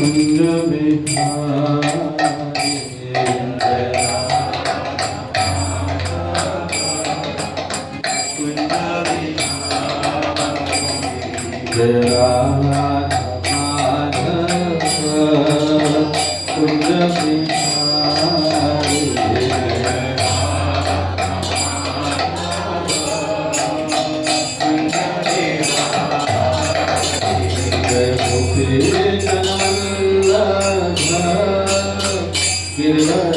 कुंज बिहारी जय राधा माधव कुंज बिहारी जय गोपी गिरधरधारी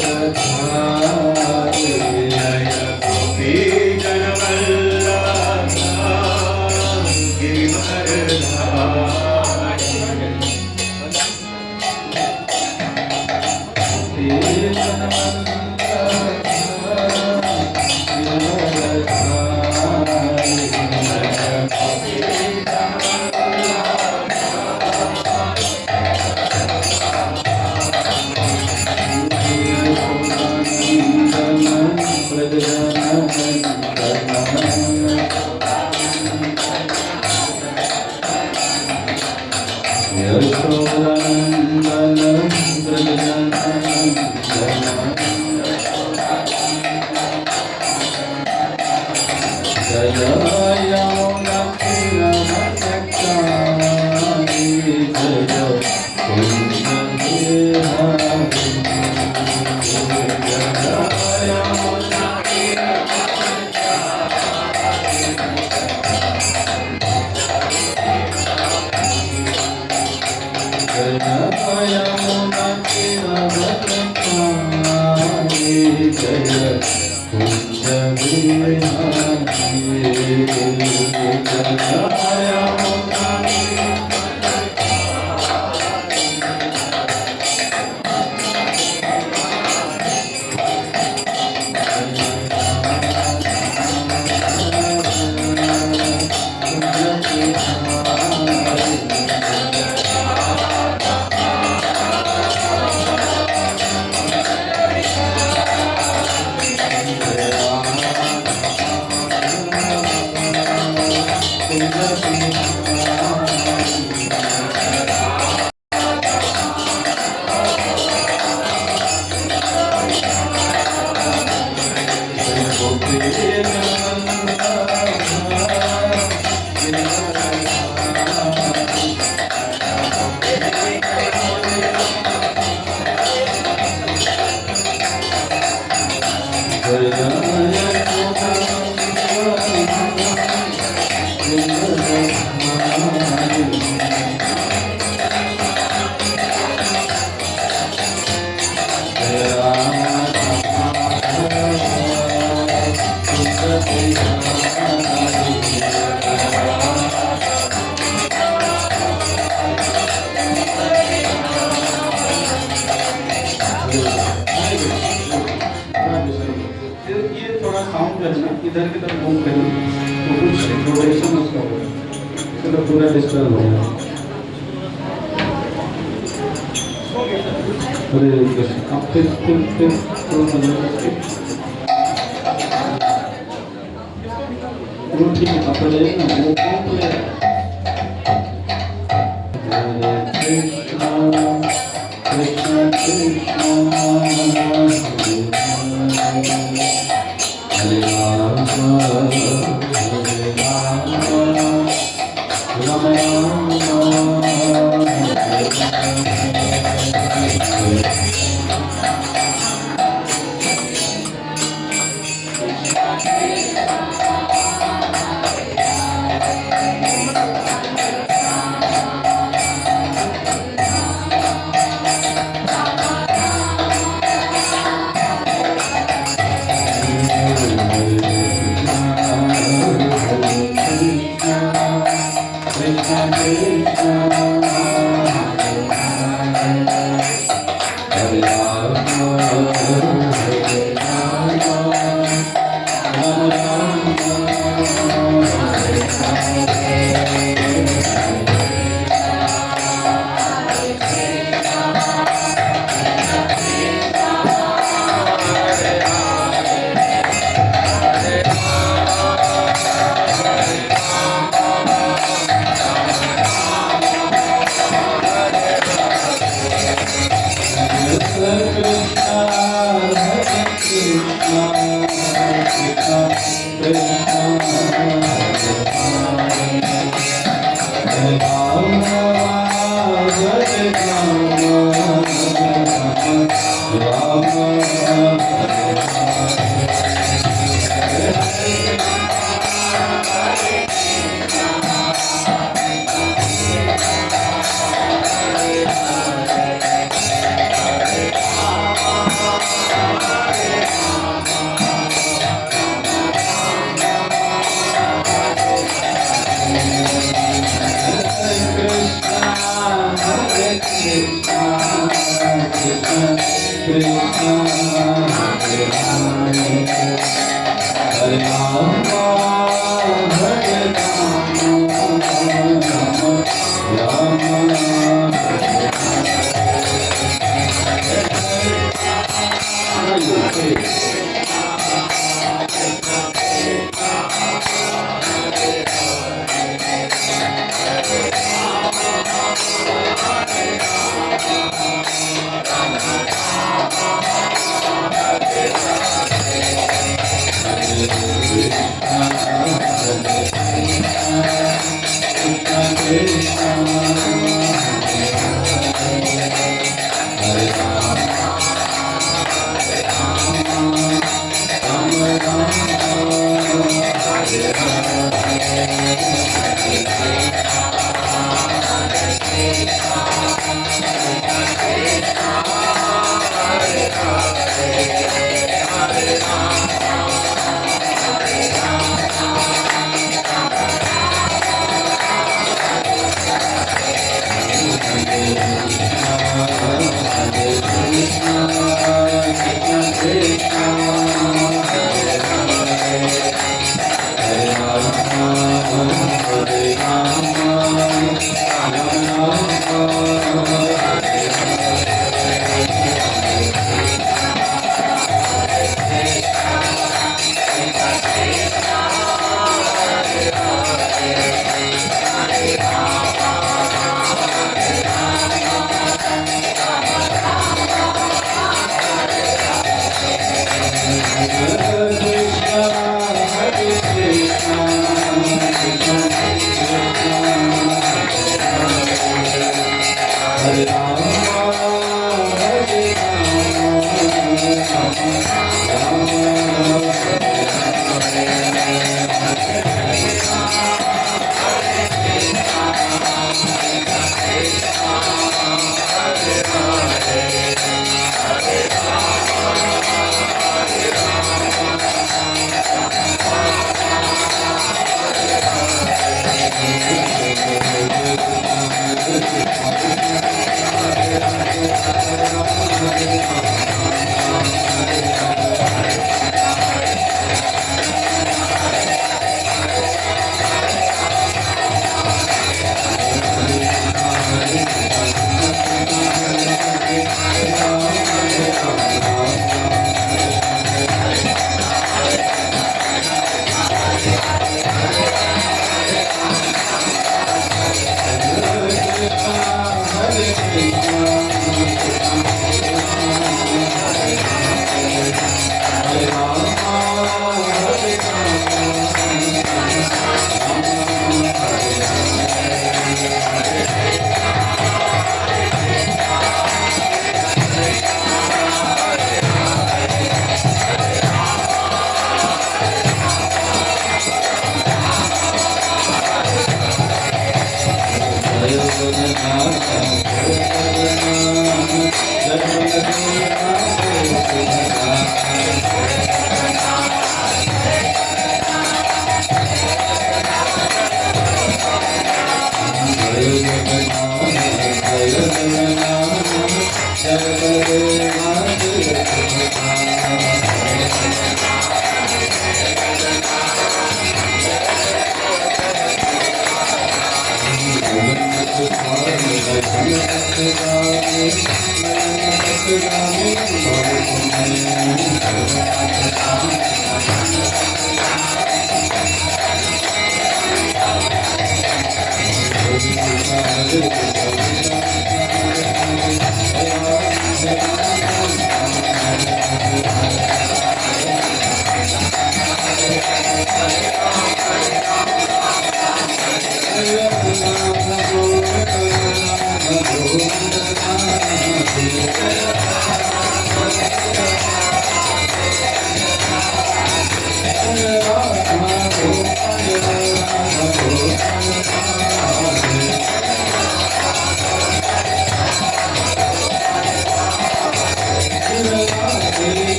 जय गोपी इधर की तरफ मूव करें तो कुछ रोटेशन उसका होगा तो पूरा डिस्टर्ब होगा। अरे अब फिर थोड़ा वो ठीक है आप जाइए ना वो कौन ले कृष्णा कृष्णा कृष्णा हरे राम हरे राम राम Hare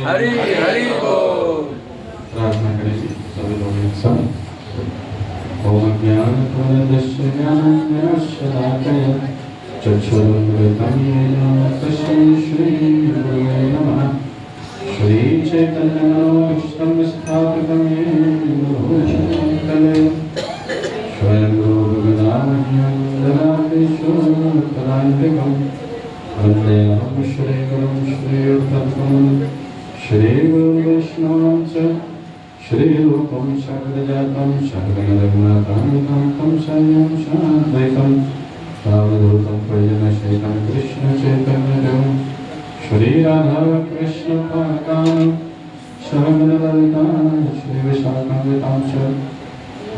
हरि हरि बोल। प्रार्थना करेंगे सभी लोग एक साथ। ओम ज्ञानपूर्णस्य ज्ञानञ्जनशलाकया चक्षुरुन्मिलितं येन तस्मै श्रीगुरवे नमः। श्रीचैतन्यनामं स्थापितं येन भूतले स्वयं रूपगदामह्यं ददाति शूलतरान्तिकम्। वन्देऽहं श्रीगुरुं श्रीयुक्तं श्रीगुरुवैष्णवं च श्रीरूपं शक्रजातं शक्रमदग्नाथामितं शयं शाद्वैतं सावधूतं प्रयोजनशेखं कृष्णचैतन्यदेवं श्रीराधाकृष्णपादान् सहगणललितान् श्रीविशाखान्वितां च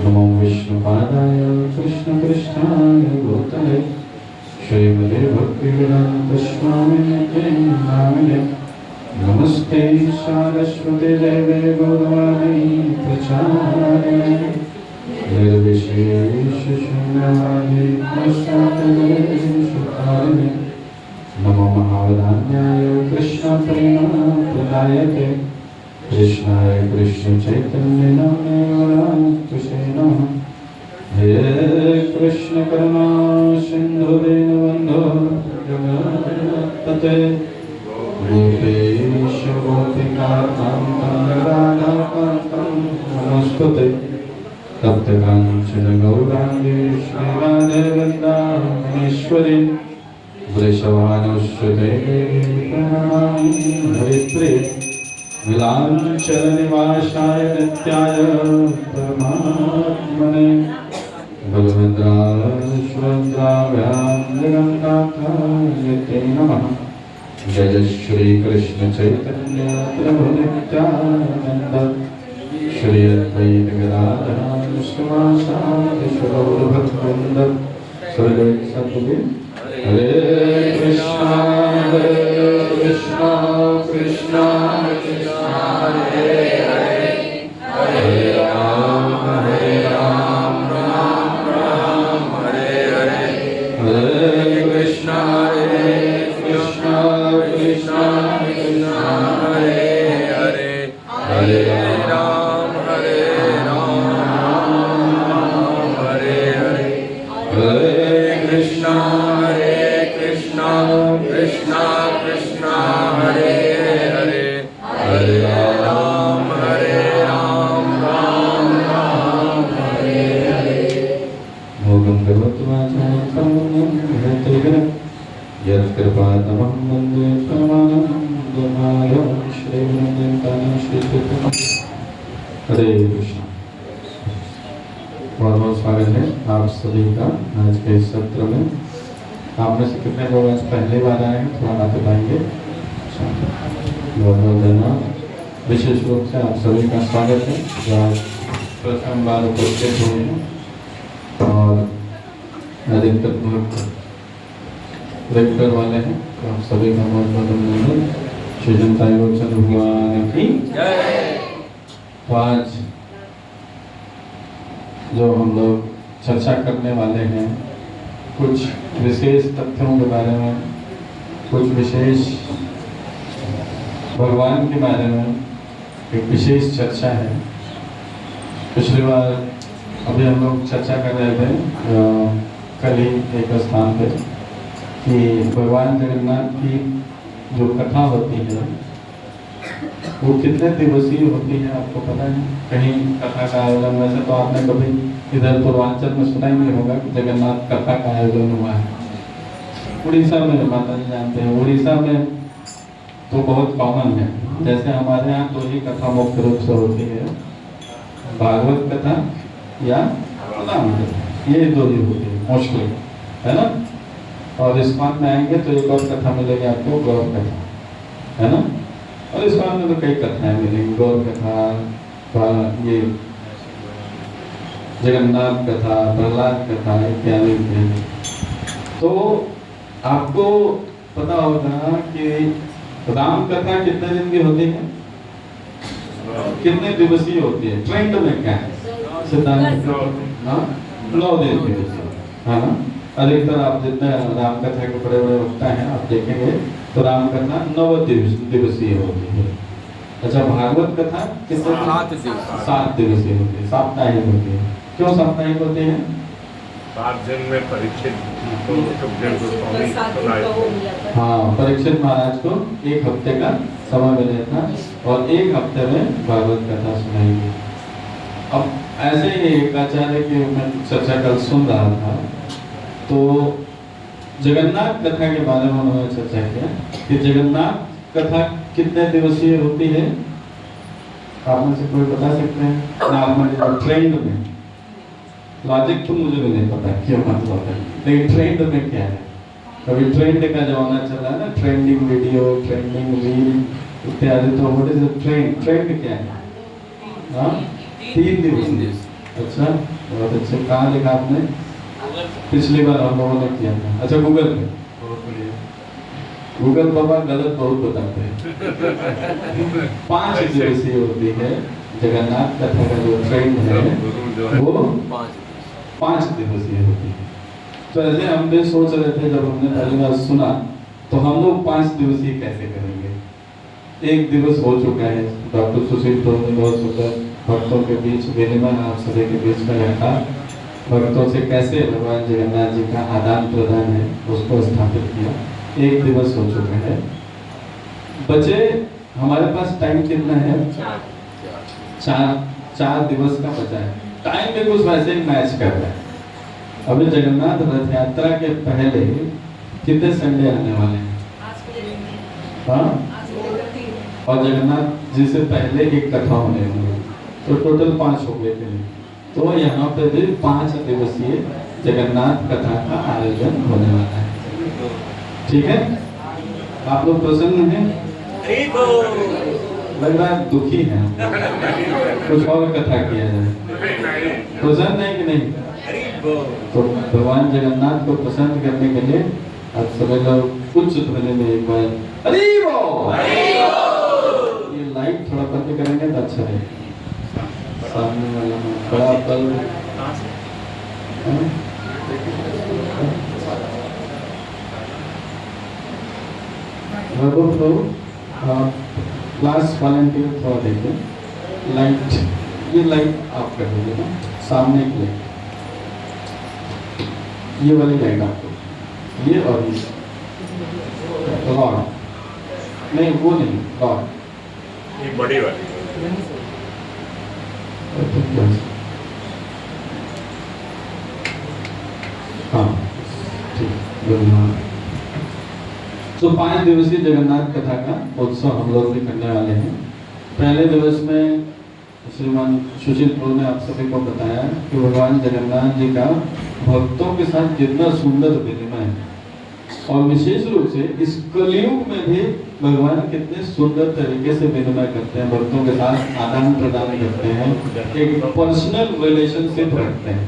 नमो विष्णुपादाय कृष्णपृष्ठाय भूतले श्रीमते भक्तिवेदान्त स्वामिने नामिने नमस्ते सारस्वते देवे गौरवाणी प्रचारिणे निर्विशेष शून्यवादी नश्चात्तदेशकारिणे नमो महावदान्याय कृष्णप्रेमप्रदायते कृष्णाय कृष्ण चैतन्य नाम्ने वरानकुशे नमः। हे कृष्ण करुणा सिंधु दीनबंधो जगत्पते गोपेश गोपिकाकान्तं राधाकान्तं नमस्ते। तप्तकाञ्चन गौराङ्गी श्रीराधे वृन्दावनेश्वरी वृषभानुसुते प्रणमामि हरिप्रिये विलाञ्चलनिवासाय नित्याय परमात्मने बलभद्राय जगन्नाथाय ते नमः। जय जय श्री कृष्ण चैतन्य प्रभु नित्यानंद श्री अद्वैत गदाधर श्रीवासादि गौरभक्तवृंद सर्वे सद्गुरु। हरे कृष्णा कृष्णा कृष्णा हरे हरे हरे राम राम राम हरे हरे हरे कृष्णा कृष्णा कृष्णा हरे हरे हरे राम हरे हरे हरे कृष्णा कृष्णा कृष्णा हरे हरे हरे राम राम हरे हरे। भोगं करोतु वाचालं मनोहरं यत्कृपातमं वन्दे परमानन्दमाधवं श्रीगुरुदेवतां श्रीकृष्णं। हरे कृष्ण। बहुत बहुत स्वागत है आप सभी का आज के इस सत्र में। आप में से कितने लोग आज पहली बार आए हैं, थोड़ा हाथ उठाएंगे। बहुत बहुत धन्यवाद। विशेष रूप से आप सभी का स्वागत है जो आज प्रथम बार उपस्थित हुए हैं और अधिकतर लोग रेगुलर वाले हैं, तो आप सभी का बहुत बहुत अभिनंदन। श्री जनता योगचंद्र भगवान की जय। तो आज जो हम लोग चर्चा करने वाले हैं कुछ विशेष तथ्यों के बारे में, कुछ विशेष भगवान के बारे में एक विशेष चर्चा है। पिछली बार अभी हम लोग चर्चा कर रहे थे कल ही एक स्थान पे कि भगवान जगन्नाथ की जो कथा होती है वो कितने दिवसीय होती है, आपको पता है? कहीं कथा का आयोजन, वैसे तो आपने कभी इधर पूर्वांचल में सुना ही नहीं होगा कि जगन्नाथ कथा का आयोजन हुआ है। उड़ीसा में माता जी जानते हैं, उड़ीसा में तो बहुत कॉमन है। जैसे हमारे यहाँ दो ही कथा मुख्य रूप से होती है, भागवत कथा या राम कथा, ये दो ही होती है मोस्टली, है ना। और इस्कॉन में आएंगे तो एक और कथा मिलेगी आपको, गौर कथा, है ना। और इस्कॉन में तो कई कथाएं मिलेंगी, गौर कथा, ये जगन्नाथ कथा, प्रहलाद कथा इत्यादि इत्यादि। तो आपको पता होगा कि राम कथा कितने दिन की होती है, कितने दिवसीय होती है, ट्रेंड में क्या है सिद्धांत? 9 दिन की होती है, हाँ ना। अधिकतर आप जितने राम कथा के बड़े बड़े वक्ता हैं आप देखेंगे तो राम कथा 9 दिवसीय होती है। अच्छा, भागवत कथा कितने? 7 दिवसीय होती है, साप्ताहिक होती है। क्यों साप्ताहिक होती है? 7 दिन में परीक्षित हाँ, परीक्षित महाराज को 1 हफ्ते का समय मिला था और 1 हफ्ते में भागवत कथा सुनाई गई। अब ऐसे ही एक आचार्य की मैं चर्चा कल सुन रहा था, तो जगन्नाथ कथा के बारे में उन्होंने चर्चा किया कि जगन्नाथ कथा कितने दिवसीय होती है। आप में से कोई बता सकते हैं? नॉर्मली ट्रेंड में, लॉजिक तो मुझे भी नहीं पता क्यों मतलब है, लेकिन ट्रेंड में क्या है? कभी ट्रेंड का जमाना चल रहा है ना, ट्रेंडिंग वीडियो, ट्रेंडिंग रील इत्यादि। तो व्हाट इज ट्रेंड? ट्रेंड क्या है? हाँ, 3 दिवस। अच्छा, बहुत अच्छे। कहाँ लिखा आपने? पिछली बार हम लोगों ने किया था। अच्छा, गूगल पे। गूगल बाबा गलत बहुत बताते हैं। 5 दिवसीय होती है जगन्नाथ कथा का जो ट्रेंड है वो 5 दिवसीय होती है। तो ऐसे हम भी सोच रहे थे जब हमने पहली बार सुना तो हम लोग 5 दिवसीय कैसे करेंगे। 1 दिवस हो चुका है, डॉक्टर सुशील प्रभु ने बहुत सुंदर भक्तों के बीच विनिमय आप सभी के बीच में रखा, भक्तों से कैसे भगवान जगन्नाथ जी का आदान प्रदान है उसको स्थापित किया। 1 दिवस हो चुका है, बचे हमारे पास टाइम कितना है? 4 दिवस का बचा है। टाइम में कुछ वैसे ही मैच कर रहा है। अभी जगन्नाथ रथ यात्रा के पहले कितने संडे आने वाले हैं? हाँ, और जगन्नाथ जी से पहले एक कथा होने वाली है, तो टोटल 5 हो गए थे। तो यहाँ पे भी 5 दिवसीय जगन्नाथ कथा का आयोजन होने वाला है। ठीक है, आप लोग प्रसन्न हैं? लग रहा है दुखी हैं, कुछ और कथा किया जाए। प्रसन्न है कि नहीं? तो भगवान जगन्नाथ को प्रसन्न करने के लिए आप सभी लोग उच्च ध्वनि में एक बार हरि बोल। ये लाइट थोड़ा बंद करेंगे तो अच्छा रहेगा। सामने वाला बड़ा बल्ब क्लास वॉलंटियर थोड़ा देखिए, लाइट, ये लाइट आप कर दीजिए ना, सामने की लाइट, ये वाली लाइट आपको, ये और ये रॉड नहीं, वो नहीं, रॉड, ये बड़ी वाली। हाँ ठीक, धन्यवाद। तो 5 दिवसीय जगन्नाथ कथा का उत्सव हम लोग भी करने वाले हैं। पहले दिवस में श्रीमान सुशील प्रभु ने आप सभी को बताया कि भगवान जगन्नाथ जी का भक्तों के साथ कितना सुंदर विनिमय है, और विशेष रूप से इस कलयुग में भी भगवान कितने सुंदर तरीके से विनिमय करते हैं, भक्तों के साथ आदान प्रदान करते हैं, एक पर्सनल रिलेशनशिप रखते हैं,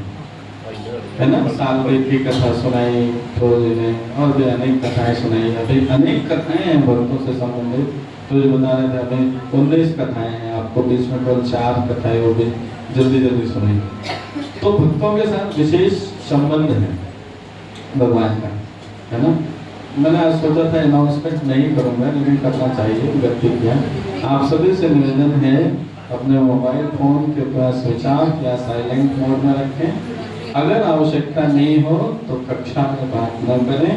है ना। सालवेद की कथा सुनाई प्रभु जी ने, और भी अनेक कथाएं सुनाई। अभी अनेक कथाएं हैं भक्तों से संबंधित, तो जो बता रहे थे अभी 19 कथाएं हैं, आपको बीच में केवल 4 कथाएं वो भी जल्दी जल्दी सुनाई। तो भक्तों के साथ विशेष संबंध है भगवान का, है ना। मैंने आज सोचा था अनाउंसमेंट नहीं करूंगा, लेकिन करना चाहिए, गलती किया। आप सभी से निवेदन है अपने मोबाइल फोन के पास स्विच ऑफ या साइलेंट मोड में रखें। अगर आवश्यकता नहीं हो तो कक्षा में बात न करें।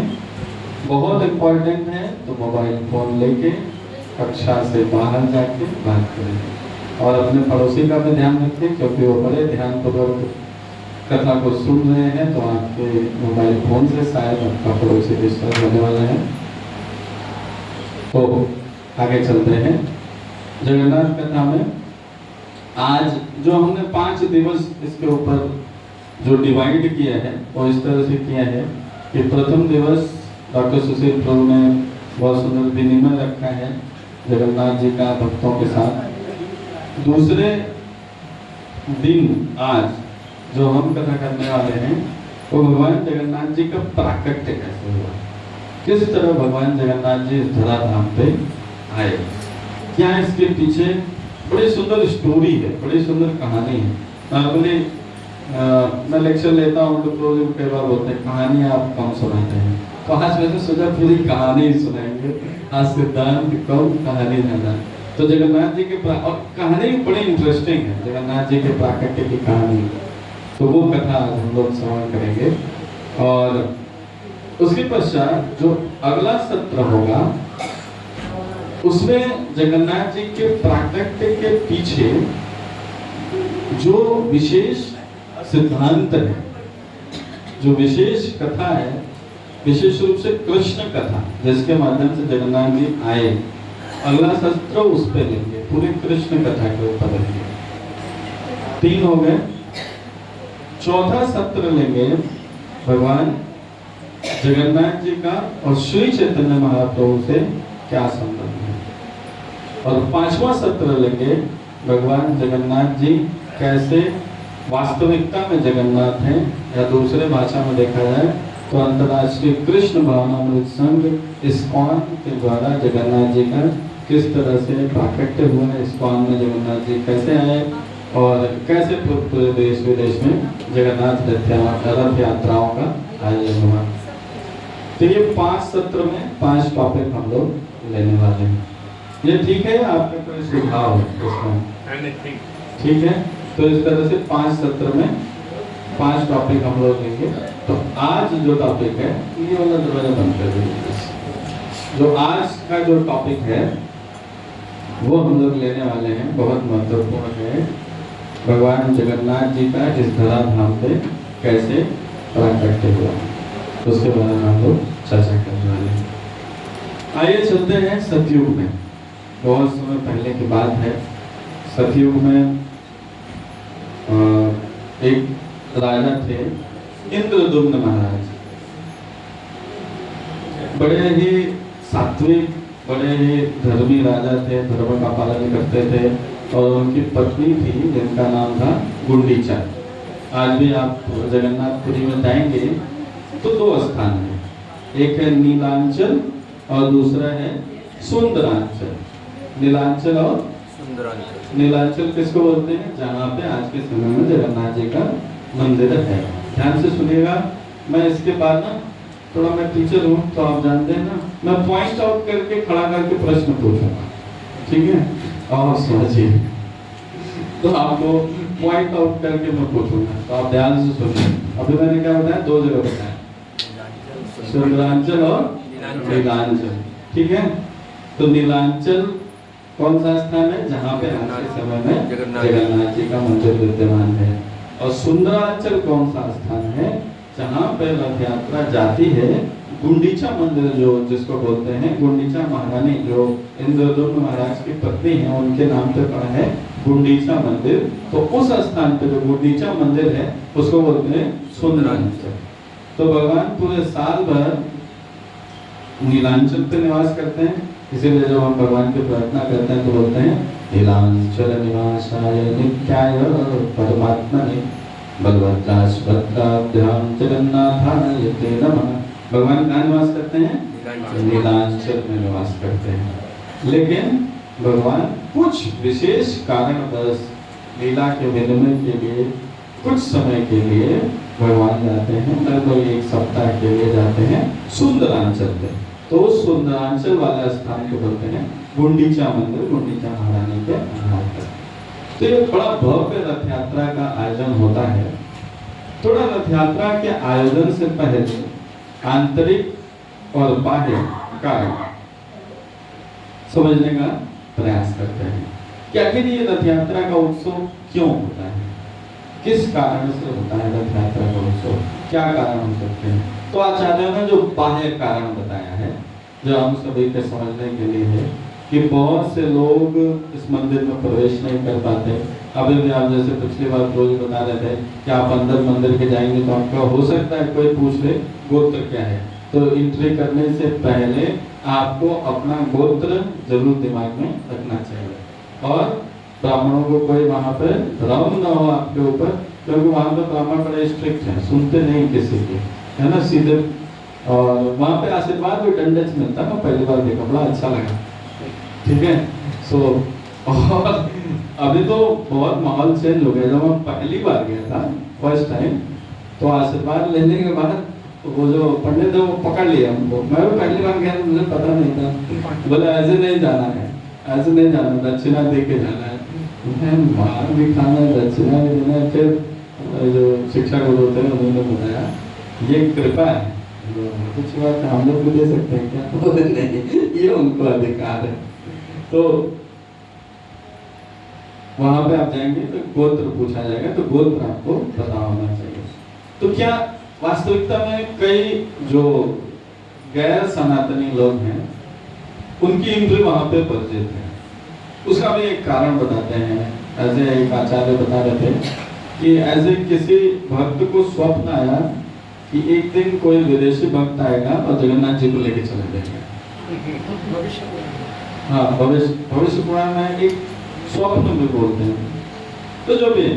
बहुत इम्पोर्टेंट है तो मोबाइल फोन लेके कक्षा से बाहर जाके बात करें, और अपने पड़ोसी का भी ध्यान रखें, क्योंकि वो बड़े ध्यानपूर्वक कथा को सुन रहे हैं, तो आपके मोबाइल फोन से शायद आपका पड़ोसी डिस्टर्ब होने वाला है। तो आगे चलते हैं जगन्नाथ कथा में। आज जो हमने 5 दिवस इसके ऊपर जो डिवाइड किया है वो इस तरह से किया है कि प्रथम दिवस डॉक्टर सुशील प्रभु ने बहुत सुंदर विनिमय रखा है जगन्नाथ जी का भक्तों के साथ। दूसरे दिन आज जो हम कथा करने वाले हैं वो भगवान जगन्नाथ जी का प्राकट्य कैसे हुआ, किस तरह भगवान जगन्नाथ जी इस धराधाम पे आए, क्या इसके पीछे बड़ी सुंदर स्टोरी है, बड़ी सुंदर कहानी है। नॉर्मली मैं लेक्चर लेता हूँ तो लोग कई बार बोलते हैं कहानी आप कम सुनाते हैं, तो आज मैंने सोचा पूरी कहानी ही सुनाएंगे, आज सिद्धांत कम कहानी ज्यादा। तो जगन्नाथ जी के और कहानी बड़ी इंटरेस्टिंग है, जगन्नाथ जी के प्राकट्य की कहानी, तो वो कथा आज हम लोग श्रवण करेंगे। और उसके पश्चात जो अगला सत्र होगा उसमें जगन्नाथ जी के प्राकट्य के पीछे जो विशेष सिद्धांत है, जो विशेष कथा है, विशेष रूप से कृष्ण कथा जिसके माध्यम से जगन्नाथ जी आए, अगला सत्र उस पे लेंगे, पूरी कृष्ण कथा के ऊपर लेंगे। 3 हो गए। चौथा सत्र लेंगे भगवान जगन्नाथ जी का और श्री चैतन्य महाप्रभु से क्या संबंध है, और 5वां सत्र लेंगे भगवान जगन्नाथ जी कैसे वास्तविकता में जगन्नाथ हैं, या दूसरे भाषा में देखा जाए तो अंतर्राष्ट्रीय कृष्ण भावनामृत संघ इस्कॉन के द्वारा जगन्नाथ जी का किस तरह से प्राकट्य हुआ है, इस्कॉन में जगन्नाथ जी कैसे आए और कैसे पूरे देश विदेश में जगन्नाथ रथ यात्राओं का आयोजन हुआ। तो ये 5 सत्र में 5 टॉपिक हम लोग लेने वाले हैं। ये ठीक है, आपका कोई सुझाव है इसमें? ठीक है, तो इस तरह से 5 सत्र में 5 टॉपिक हम लोग लेंगे। तो आज जो टॉपिक है ये वाला दरवाजा बंद कर दीजिए। जो आज का जो टॉपिक है वो हम लोग लेने वाले हैं, बहुत महत्वपूर्ण है, भगवान जगन्नाथ जी का इस धराधाम पे कैसे प्राकट्य हुआ, उसके बारे में हम लोग चर्चा करने वाले हैं। आइए चलते हैं सतयुग में। बहुत समय पहले की बात है। सतयुग में एक राजा थे इंद्रदुम्न महाराज, बड़े ही सात्विक, बड़े ही धर्मी राजा थे, धर्म का पालन करते थे। और उनकी पत्नी थी जिनका नाम था गुंडीचा। आज भी आप जगन्नाथपुरी में जाएंगे तो 2 स्थान है, एक है नीलांचल और दूसरा है सुंदरांचल। नीलांचल और सुंदरांचल। नीलांचल किसको बोलते हैं? जहाँ पे आज के समय में जगन्नाथ जी का मंदिर है। ध्यान से सुनिएगा, मैं इसके बाद ना थोड़ा, मैं टीचर हूँ तो आप जानते हैं ना, मैं पॉइंट आउट करके खड़ा करके प्रश्न पूछूंगा, ठीक है? और समझिए, तो आपको पॉइंट आउट करके मैं पूछूंगा, तो आप ध्यान से सुनिए। अभी मैंने क्या बताया? 2 जगह बताया, सुंदरांचल और नीलांचल, ठीक है? तो नीलांचल कौन सा स्थान है? जहाँ पे आज के समय में जगन्नाथ जी का मंदिर विद्यमान है। और सुंदरांचल कौन सा स्थान है? जहाँ पे रथ यात्रा जाती है, गुंडीचा मंदिर जो जिसको बोलते हैं, गुंडीचा महारानी जो इंद्रदुम्न महाराज की पत्नी है, उनके नाम पे पड़ा है गुंडीचा मंदिर। तो उस स्थान पे जो गुंडीचा मंदिर है उसको बोलते हैं सुंदरांचल। तो भगवान पूरे साल भर नीलांचल पे निवास करते हैं, इसीलिए जब हम भगवान की प्रार्थना करते हैं तो बोलते हैं नीलांचल निवासाय नित्याय परमात्मने बलभद्रास्पदाभ्याम जगन्नाथाय ते नमः। भगवान कहाँ निवास करते हैं? नीलांचल में निवास करते हैं। लेकिन भगवान कुछ विशेष कारणवश लीला के विनिमय के लिए कुछ समय के लिए भगवान जाते हैं, लगभग 1 सप्ताह के लिए जाते हैं सुंदरांचल पे। तो उस सुंदरांचल वाला स्थान को बोलते हैं गुंडीचा मंदिर, गुंडीचा महारानी के नाम पर। तो ये बड़ा भव्य रथ यात्रा का आयोजन होता है। थोड़ा रथ यात्रा के आयोजन से पहले आंतरिक और बाह्य कारण समझने का प्रयास करते हैं कि आखिर ये रथ यात्रा का उत्सव क्यों होता है, किस कारण से होता है रथ यात्रा का उत्सव, क्या कारण हो सकते हैं। तो आचार्यों ने जो बाह्य कारण बताया है, जो हम सभी के समझने के लिए है, कि बहुत से लोग इस मंदिर में प्रवेश नहीं कर पाते। अभी भी आप जैसे पिछली बार रोज बता रहे थे कि आप अंदर मंदिर के जाएंगे तो आपका हो सकता है कोई पूछ ले गोत्र क्या है, तो एंट्री करने से पहले आपको अपना गोत्र जरूर दिमाग में रखना चाहिए। और ब्राह्मणों को कोई वहाँ पे भ्रम न हो आपके ऊपर क्योंकि वहाँ पे ब्राह्मण बड़े स्ट्रिक्ट हैं, सुनते नहीं किसी की, है ना, सीधे। और वहाँ पे आशीर्वाद भी डंडे से मिलता है, मैं पहली बार देखा, बड़ा अच्छा लगा, ठीक है। सो और अभी तो बहुत माहौल चेंज हो गया। जब मैं पहली बार गया था फर्स्ट टाइम, तो आशीर्वाद लेने के बाद वो जो पंडित है वो पकड़ लिया हमको। मैं भी पहली बार गया, मुझे पता नहीं था, बोले ऐसे नहीं जाना है, ऐसे नहीं जाना, दक्षिणा दे के जाना है। मैं मार भी खाना है, दक्षिणा भी देना है। फिर जो शिक्षा गुरु होते हैं उन्होंने बताया ये कृपा है, कुछ बात हम लोग भी दे सकते हैं क्या? बोले नहीं, ये उनको अधिकार है। तो वहां पे आप जाएंगे तो गोत्र पूछा जाएगा, तो गोत्र आपको पता होना चाहिए। तो क्या वास्तविकता में कई जो गैर सनातनी लोग हैं उनकी इंद्रिय वहां पे वर्जित है। उसका भी एक कारण बताते हैं। ऐसे एक आचार्य बता रहे थे कि ऐसे किसी भक्त को स्वप्न आया कि एक दिन कोई विदेशी भक्त आएगा और जगन्नाथ जी को लेके चले जाएगा। हाँ, भविष्य पुराण में एक स्वप्न में बोलते हैं। तो जो भी,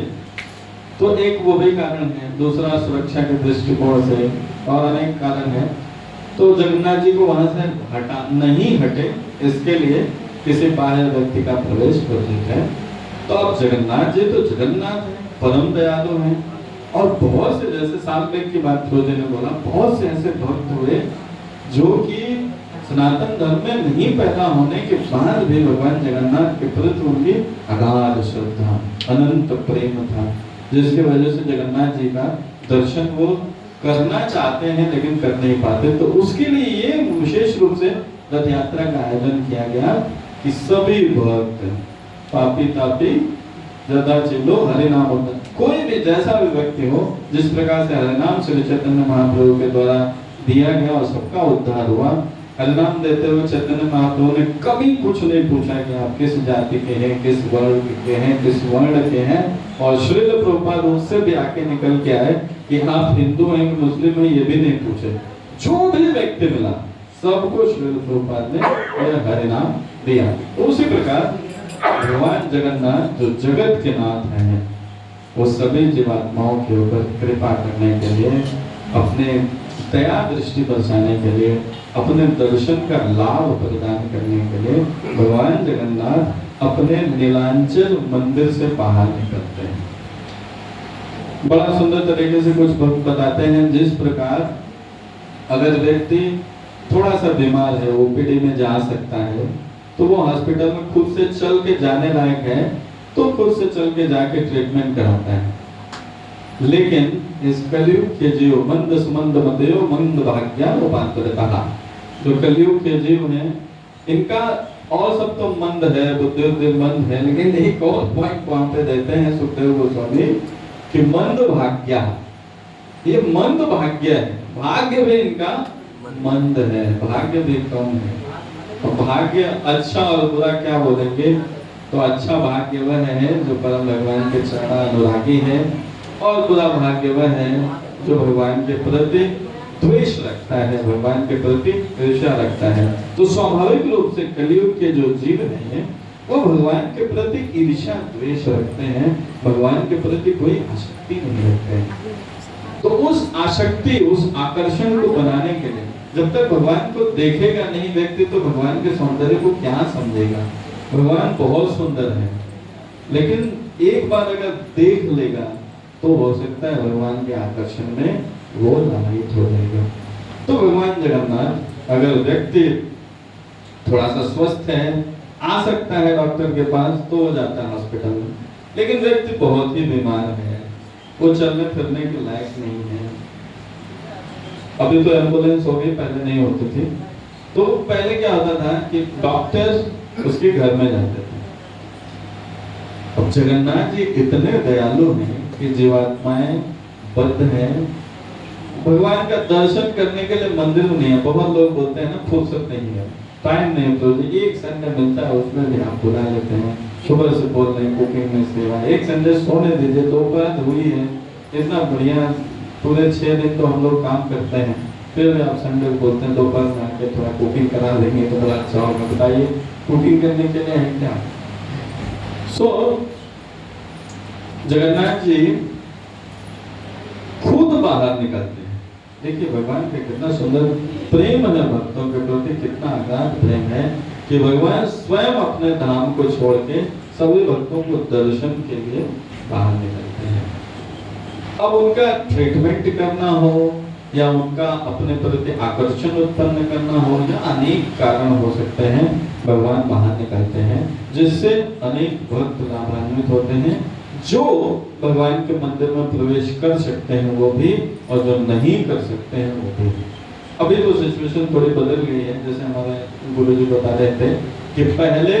तो एक वो भी कारण है, दूसरा सुरक्षा के दृष्टिकोण से, और अनेक कारण है। तो जगन्नाथ जी को वहां से हटा नहीं हटे, इसके लिए किसी बाह्य व्यक्ति का प्रवेश वर्जित है। तो अब जगन्नाथ जी तो जगन्नाथ है, परम दयालु हैं, और बहुत से, जैसे सालबेग की बात फिरोजी ने बोला, बहुत से ऐसे भक्त हुए जो कि सनातन धर्म में नहीं पैदा होने के बाद भी भगवान जगन्नाथ के प्रति उनकी अगाध श्रद्धा, अनंत प्रेम था, जिसकी वजह से जगन्नाथ जी का दर्शन वो करना चाहते हैं लेकिन कर नहीं पाते। तो उसके लिए ये विशेष रूप से रथ यात्रा का आयोजन किया गया कि सभी भक्त, पापी तापी ज्यादा चिल्लो हरिनाम होता, कोई भी जैसा भी व्यक्ति हो, जिस प्रकार से हरिनाम श्री चैतन्य महाप्रभु के द्वारा दिया गया और सबका उद्धार हुआ। हरिनाम देते हुए चैतन्य महाप्रभु ने कभी कुछ नहीं पूछा कि आप किस जाति के हैं, किस वर्ग के हैं, किस वर्ण के हैं। और श्रील प्रभुपाद उससे भी आके निकल के आए कि आप हिंदू हैं कि मुस्लिम हैं, ये भी नहीं पूछे। जो भी व्यक्ति मिला सबको श्रील प्रभुपाद ने हरिनाम दिया। तो उसी प्रकार भगवान जगन्नाथ जो जगत के नाथ हैं, वो सभी जीवात्माओं के ऊपर कृपा करने के लिए, अपने दया दृष्टि बरसाने के लिए, अपने दर्शन का लाभ प्रदान करने के लिए भगवान जगन्नाथ अपने नीलांचल मंदिर से बाहर निकलते हैं। बड़ा सुंदर तरीके से कुछ भक्त बताते हैं, जिस प्रकार अगर व्यक्ति थोड़ा सा बीमार है, ओपीडी में जा सकता है, तो वो हॉस्पिटल में खुद से चल के जाने लायक है तो खुद से चल के जाके ट्रीटमेंट कराता है। लेकिन इस कलयुग के जीव मंद सुमंद मदेव मंद भाग्या उपांतरतः, जो कलयुग के जीव हैं, इनका और सब तो मंद है, बुद्धि मंद है, लेकिन एक और पॉइंट वहां पे देते हैं सुखदेव गोस्वामी कि मंद भाग्या, ये मंद भाग्य है, भाग्य भी इनका मंद है, भाग्य भी कम है। और भाग्य अच्छा और बुरा क्या बोलेंगे, तो अच्छा भाग्य वह है जो परम भगवान के चरण अनुरागी है, और बुरा भाग्य वह है जो भगवान के प्रति द्वेष रखता है, भगवान के प्रति ईर्ष्या रखता है। तो स्वाभाविक रूप से कलयुग के जो जीव हैं वो भगवान के प्रति ईर्ष्या द्वेष रखते हैं, भगवान के प्रति कोई आसक्ति नहीं रखते हैं। तो उस आसक्ति, उस आकर्षण को बनाने के लिए, जब तक भगवान को देखेगा नहीं व्यक्ति तो भगवान के सौंदर्य को क्या समझेगा। भगवान बहुत सुंदर है, लेकिन एक बार अगर देख लेगा तो हो सकता है भगवान के आकर्षण में वो लालित हो जाएगा। तो भगवान जगन्नाथ, अगर व्यक्ति थोड़ा सा स्वस्थ है, आ सकता है डॉक्टर के पास, तो हो जाता है हॉस्पिटल में। लेकिन व्यक्ति बहुत ही बीमार है, वो चलने फिरने के लायक नहीं है। अभी तो एम्बुलेंस हो गई, पहले नहीं होती थी। तो पहले क्या होता था कि डॉक्टर उसके घर में जाते थे। अब जगन्नाथ जी इतने दयालु हैं कि जीवात्माएं बद्ध हैं, भगवान का दर्शन करने के लिए मंदिर में नहीं है। बहुत लोग बोलते हैं ना, फुर्सत नहीं है, टाइम नहीं, तो एक संडे मिलता है उसमें भी आप बुला लेते हैं, सुबह से बोल रहे हैं कुकिंग में सेवा, एक संडे सोने दीजिए, दोपहर हुई है, इतना बढ़िया, पूरे 6 दिन तो हम लोग काम करते हैं, फिर आप संडे को बोलते हैं दोपहर में आके थोड़ा कुकिंग करा देंगे तो बड़ा अच्छा होगा। बताइए कुकिंग करने के लिए है क्या? सो जगन्नाथ जी बाहर निकलते हैं। देखिए भगवान का कितना सुंदर प्रेम है भक्तों के प्रति, कितना अगाध प्रेम है कि भगवान स्वयं अपने धाम को छोड़ के सभी भक्तों को दर्शन के लिए बाहर निकलते हैं। अब उनका ट्रीटमेंट करना हो या उनका अपने प्रति आकर्षण उत्पन्न करना हो या अनेक कारण हो सकते हैं, भगवान बाहर निकलते हैं जिससे अनेक भक्त लाभान्वित होते हैं। जो भगवान के मंदिर में प्रवेश कर सकते हैं वो भी, और जो नहीं कर सकते हैं वो भी। अभी तो सिचुएशन थोड़ी बदल गई है, जैसे हमारे गुरुजी बता रहे थे कि पहले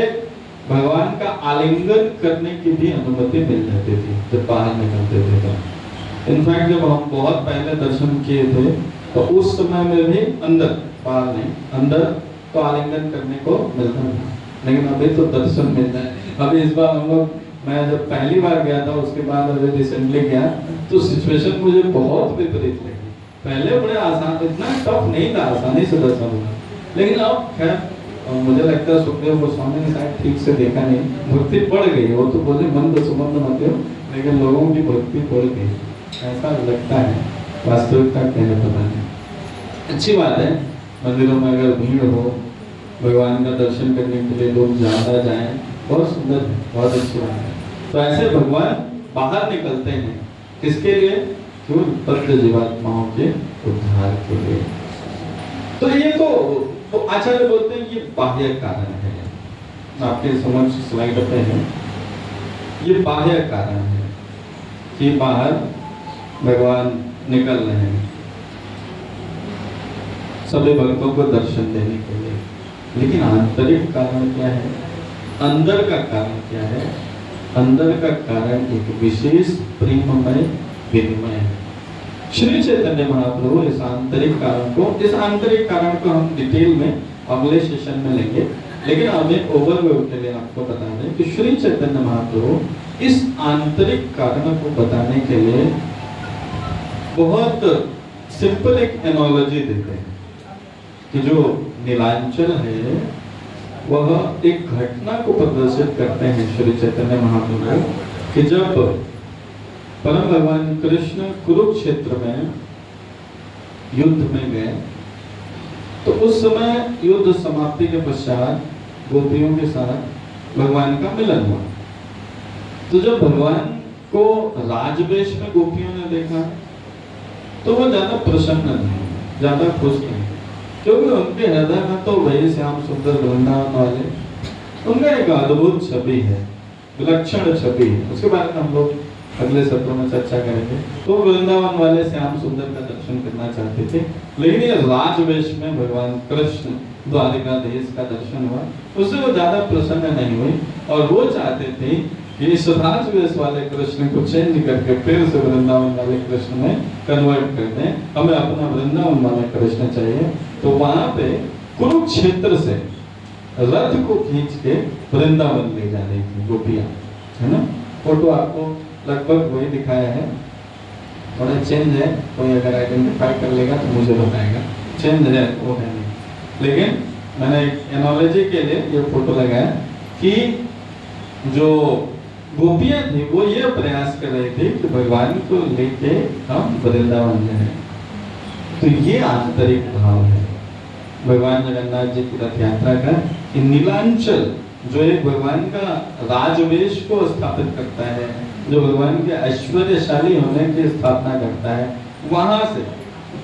भगवान का आलिंगन करने की भी अनुमति मिल जाती थी जब बाहर निकलते थे। तो इनफैक्ट जब हम बहुत पहले दर्शन किए थे तो उस समय में भी अंदर, बाहर नहीं, अंदर तो आलिंगन करने को मिलता था, लेकिन अभी तो दर्शन मिलता है। अभी इस बार हम लोग, मैं जब पहली बार गया था उसके बाद अभी रिसेंटली गया तो सिचुएशन मुझे बहुत विपरीत लगी। पहले बड़े आसान, इतना टफ नहीं था, आसानी से दर्शन हुआ, लेकिन अब खैर मुझे लगता है सुखदेव गोस्वामी ने शायद ठीक से देखा नहीं, भक्ति बढ़ गई। वो तो बोले मंद सुमंद मत हो, लेकिन लोगों की भक्ति बढ़ गई, ऐसा लगता है। वास्तविकता क्या है पता नहीं। अच्छी बात है, मंदिरों में अगर भीड़ हो, भगवान का दर्शन करने के लिए लोग ज्यादा जाएं, बहुत सुंदर है, बहुत अच्छी बात है। तो ऐसे भगवान बाहर निकलते हैं किसके लिए? केवल बद्ध जीवात्माओं के उद्धार के लिए। तो ये तो आचार्य बोलते हैं ये बाह्य कारण है। आपके समक्ष स्लाइड पे है, ये बाह्य कारण है कि बाहर भगवान निकल रहे हैं सभी भक्तों को दर्शन देने के लिए। लेकिन आंतरिक कारण क्या है? अंदर का कारण क्या है? अंदर का कारण एक विशेष प्रेममय विनिमय है। श्री चैतन्य महाप्रभु इस आंतरिक कारण को हम डिटेल में अगले सेशन में लेंगे, लेकिन अब एक ओवरव्यू के लिए आपको बता दें कि श्री चैतन्य महाप्रभु इस आंतरिक कारण को बताने के लिए बहुत सिंपल एक एनालॉजी देते हैं कि जो नीलांचल है वह एक घटना को प्रदर्शित करते हैं श्री चैतन्य महाप्रभु कि जब परम भगवान कृष्ण कुरुक्षेत्र में युद्ध में गए तो उस समय युद्ध समाप्ति के पश्चात गोपियों के साथ भगवान का मिलन हुआ। तो जब भगवान को राजवेश में गोपियों ने देखा तो वो ज्यादा प्रसन्न नहीं, ज्यादा खुश नहीं, क्योंकि उनके हृदय में तो वही श्याम सुंदर वृंदावन वाले, उनका एक अद्भुत छवि है, विलक्षण छवि है। उसके बारे में हम लोग अगले सत्रों में चर्चा करेंगे। तो वृंदावन वाले श्याम सुंदर का दर्शन करना चाहते थे, लेकिन ये राजवेश में भगवान कृष्ण द्वारिकाधीश का दर्शन हुआ, उससे वो ज्यादा प्रसन्न नहीं हुई और वो चाहते थे कि इस राजवेश वाले कृष्ण को चेंज करके फिर से वृंदावन वाले कृष्ण में कन्वर्ट कर दें, हमें अपना वृंदावन वाला कृष्ण चाहिए। तो वहां पे कुरुक्षेत्र से रथ को खींच के वृंदावन ले जा रही थी गोपियां, है ना। फोटो आपको लगभग वही दिखाया है, थोड़ा चेंज है, कोई अगर आइडेंटिफाई कर लेगा तो मुझे बताएगा, चेंज है वो है नहीं। लेकिन मैंने एक एनालॉजी के लिए ये फोटो लगाया कि जो गोपियां थी वो ये प्रयास कर रही थी कि भगवान को लेके हम वृंदावन जाएं। तो ये आंतरिक भाव है भगवान जगन्नाथ जी की रथ यात्रा का। नीलांचल जो एक भगवान का राजवेश को स्थापित करता है, जो भगवान के ऐश्वर्यशाली होने की स्थापना करता है, वहां से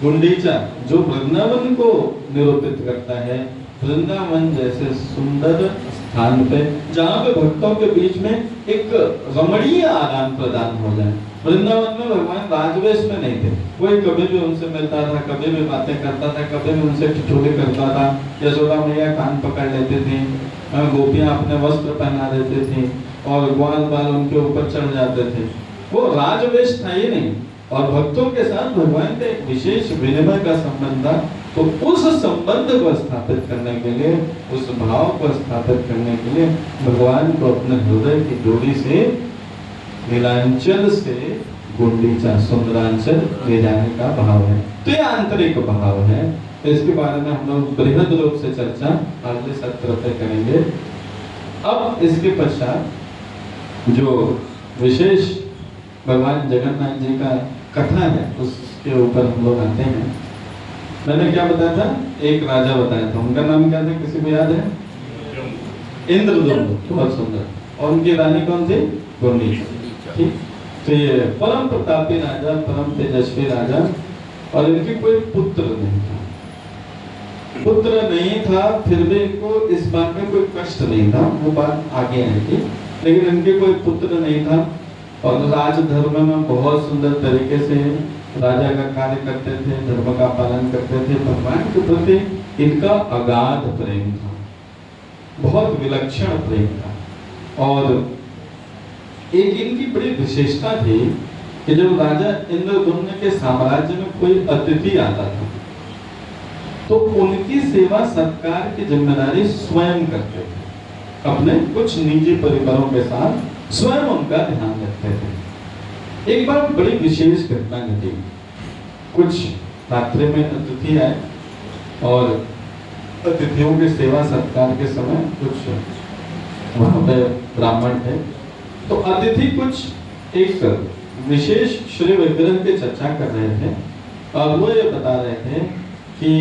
गुंडीचा जो वृंदावन को निरूपित करता है, वृंदावन जैसे सुंदर स्थान पे जहाँ पे भक्तों के बीच में एक रमणीय आदान प्रदान हो जाए। वृंदावन में भगवान राजवेश में नहीं थे, कोई कभी भी उनसे मिलता था, कभी भी बातें करता था, कभी भी उनसे ठिठोली करता था, यशोदा मैया कान पकड़ लेते थे, गोपियां अपने वस्त्र पहना देते थे और ग्वाल बाल उनके ऊपर चढ़ जाते थे। वो राजवेश था ही नहीं, और भक्तों के साथ भगवान का एक विशेष विनिमय का संबंध था। तो उस संबंध को स्थापित करने के लिए, उस भाव को स्थापित करने के लिए भगवान को अपने हृदय की डोरी से नीलांचल से गुंडीचा सुंदरांचल ले जाने का भाव है। तो ये आंतरिक भाव है। तो इसके बारे में हम लोग बृहद रूप से चर्चा अगले सत्र पे करेंगे। अब इसके पश्चात जो विशेष भगवान जगन्नाथ जी का कथा है, उसके ऊपर हम लोग आते हैं। मैंने क्या बताया था, एक राजा बताया था, उनका नाम क्या था, किसी को याद है? इंद्रदुम्न, बहुत सुंदर। और उनकी रानी कौन थी? गुंडीचा। ठीक, तो ये परम प्रतापी राजा, परम तेजस्वी राजा, और इनके कोई पुत्र नहीं था। पुत्र नहीं था, फिर भी इनको इस बात में कोई कष्ट नहीं था, वो बात आगे आएगी। लेकिन इनके कोई पुत्र नहीं था, और राजधर्म में बहुत सुंदर तरीके से राजा का कार्य करते थे, धर्म का पालन करते थे। भगवान के प्रति इनका अगाध प्रेम था, बहुत विलक्षण प्रेम था। और एक इनकी बड़ी विशेषता थी कि जब राजा इंद्रदुम्न के साम्राज्य में कोई अतिथि आता था तो उनकी सेवा सत्कार की जिम्मेदारी स्वयं करते थे, अपने कुछ निजी परिवारों के साथ स्वयं उनका ध्यान रखते थे। एक बार बड़ी विशेष घटना घटी। कुछ रात्रि में अतिथि आए और अतिथियों की सेवा सत्कार के समय कुछ वहां पे ब्राह्मण थे, तो अतिथि कुछ एक विशेष श्री विग्रह की चर्चा कर रहे थे, और वो ये बता रहे थे कि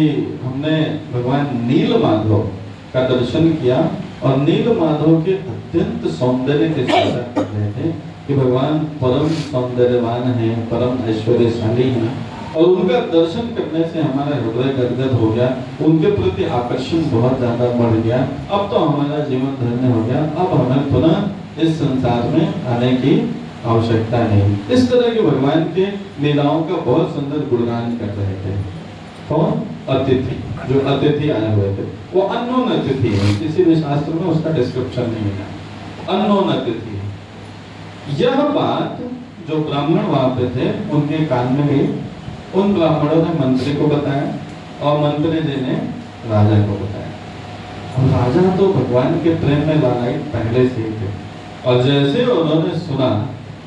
हमने भगवान नील माधव का दर्शन किया, और नील माधव के अत्यंत सौंदर्य की चर्चा कर रहे थे कि भगवान परम सौंदर्यवान हैं, परम ऐश्वर्यशाली हैं, और उनका दर्शन करने से हमारा हृदय गदगद हो गया, उनके प्रति आकर्षण बहुत ज्यादा बढ़ गया। अब तो हमारा जीवन धन्य हो गया, अब हमें पुनः इस संसार में आने की आवश्यकता नहीं। इस तरह के भगवान के लीलाओं का बहुत सुंदर गुणगान कर रहे थे। कौन? अतिथि, जो अतिथि आए हुए थे वो अननोन अतिथि है, किसी भी शास्त्र में उसका डिस्क्रिप्शन नहीं है, अननोन अतिथि है। यह बात जो ब्राह्मण वहां पे थे उनके कान में गई, उन ब्राह्मणों ने मंत्री को बताया, और मंत्री जी ने राजा को बताया। और राजा तो भगवान के प्रेम में लालायित पहले से ही थे, और जैसे उन्होंने सुना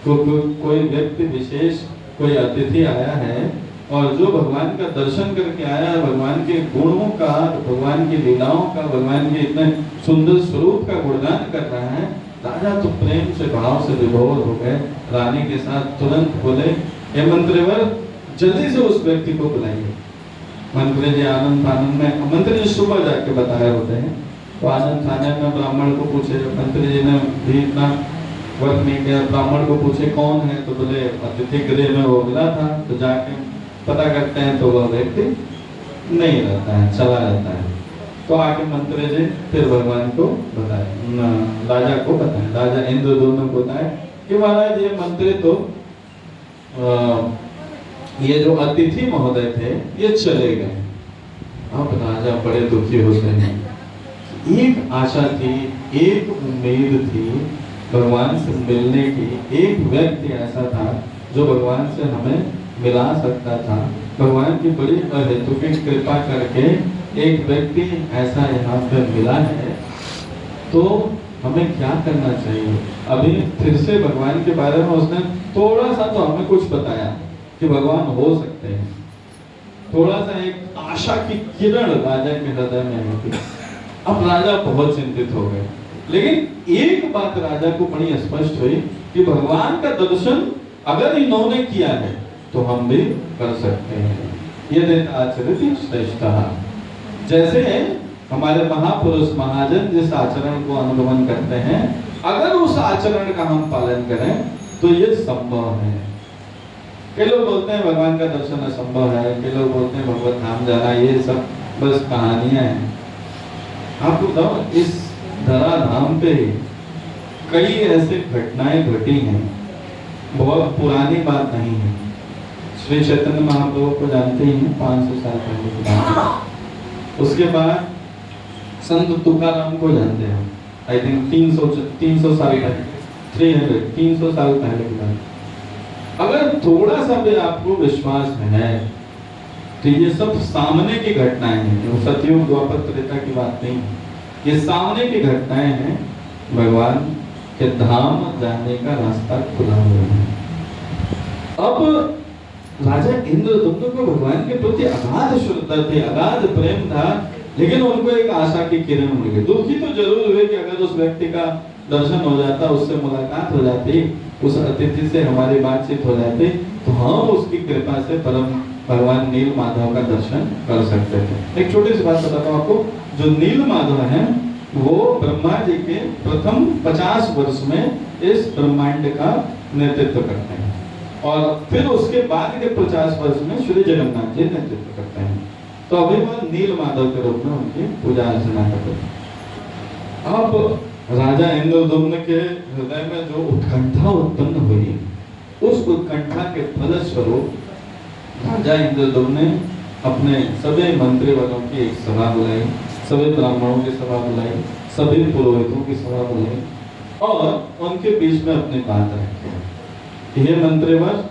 कोई व्यक्ति विशेष, कोई अतिथि आया है और जो भगवान का दर्शन करके आया है, भगवान के गुणों का, भगवान की लीलाओं का, भगवान के इतने सुंदर स्वरूप का गुणगान कर रहा है, राजा तो प्रेम से, भाव से विभोर हो गए। रानी के साथ तुरंत बोले, हे मंत्रीवर, जल्दी से उस व्यक्ति को बुलाइए। मंत्री जी आनंद फानंद में, मंत्री जी सुबह जाके बताए होते हैं, तो आनंद फानंद में ब्राह्मण को पूछे, मंत्री जी ने भी इतना वक्त नहीं किया, ब्राह्मण को पूछे कौन है, तो बोले अतिथि गृह में वो मिला था। तो जाके पता करते हैं तो वह व्यक्ति नहीं रहता है, चला जाता है। तो आके मंत्री जी फिर भगवान को बताए, राजा को बताए, राजा इंद्रदुम्न को बताए कि महाराज ये मंत्री तो ये जो अतिथि महोदय थे ये चले गए। अब राजा बड़े दुखी होते हैं। एक आशा थी, एक उम्मीद थी भगवान से मिलने की, एक व्यक्ति ऐसा था जो भगवान से हमें मिला सकता था। भगवान की बड़ी अहेतुकी कृपा करके एक व्यक्ति ऐसा यहाँ पे मिला है, तो हमें क्या करना चाहिए? अभी फिर से भगवान के बारे में उसने थोड़ा सा तो हमें कुछ बताया कि भगवान हो सकते हैं, थोड़ा सा एक आशा की किरण राजा के हृदय में होती। अब राजा बहुत चिंतित हो गए, लेकिन एक बात राजा को बड़ी स्पष्ट हुई कि भगवान का दर्शन अगर इन्होंने किया है तो हम भी कर सकते हैं। ये आचरित श्रेष्ठ, जैसे हमारे महापुरुष महाजन जिस आचरण को अनुगमन करते हैं, अगर उस आचरण का हम पालन करें तो ये संभव है। कई लोग बोलते हैं भगवान का दर्शन असंभव है, कई लोग बोलते हैं भगवत धाम जाना ये सब बस कहानियां हैं। आपको बताओ, इस धराधाम पे कई ऐसे घटनाएं घटी हैं, बहुत पुरानी बात नहीं है। श्री चैतन्य महाप्रभु को जानते ही हैं, 500 साल पहले की बात। उसके बाद संत तुकाराम को जानते हैं, आई थिंक 300 साल पहले, 300 साल पहले की बात। अगर थोड़ा सा भी आपको विश्वास है तो ये सब सामने की घटनाएं हैं, सतयुग द्वापर त्रेता की बात नहीं, ये सामने की घटनाएं हैं। भगवान के धाम जाने का रास्ता खुला हुआ है। अब राजा इंद्रदुम्न को भगवान के प्रति अगाध श्रद्धा थी, अगाध प्रेम था, लेकिन उनको एक आशा की किरण मिल गई। दुखी तो जरूर हुए कि अगर उस व्यक्ति का दर्शन हो जाता, उससे मुलाकात हो जाती, उस अतिथि से हमारी बातचीत हो जाती, तो हम उसकी कृपा से परम भगवान नील माधव का दर्शन कर सकते थे। एक छोटी सी बात बताता हूँ आपको, जो नील माधव है वो ब्रह्मा जी के प्रथम 50 वर्ष में इस ब्रह्मांड का नेतृत्व करते हैं और फिर उसके बाद के 50 वर्ष में श्री जगन्नाथ जी नेतृत्व करते हैं। तो अभी वो नील माधव के रूप में उनकी पूजा अर्चना करते हैं। अब राजा इंद्रदुम्न के हृदय में जो उत्कंठा उत्पन्न हुई, उस उत्कंठा के फलस्वरूप राजा इंद्रदुम्न ने अपने सभी मंत्री वर्गों की एक सभा बुलाई, सभी ब्राह्मणों की सभा बुलाई, सभी पुरोहितों की सभा बुलाई और उनके बीच में अपनी बात रखी। ये मंत्रीवर,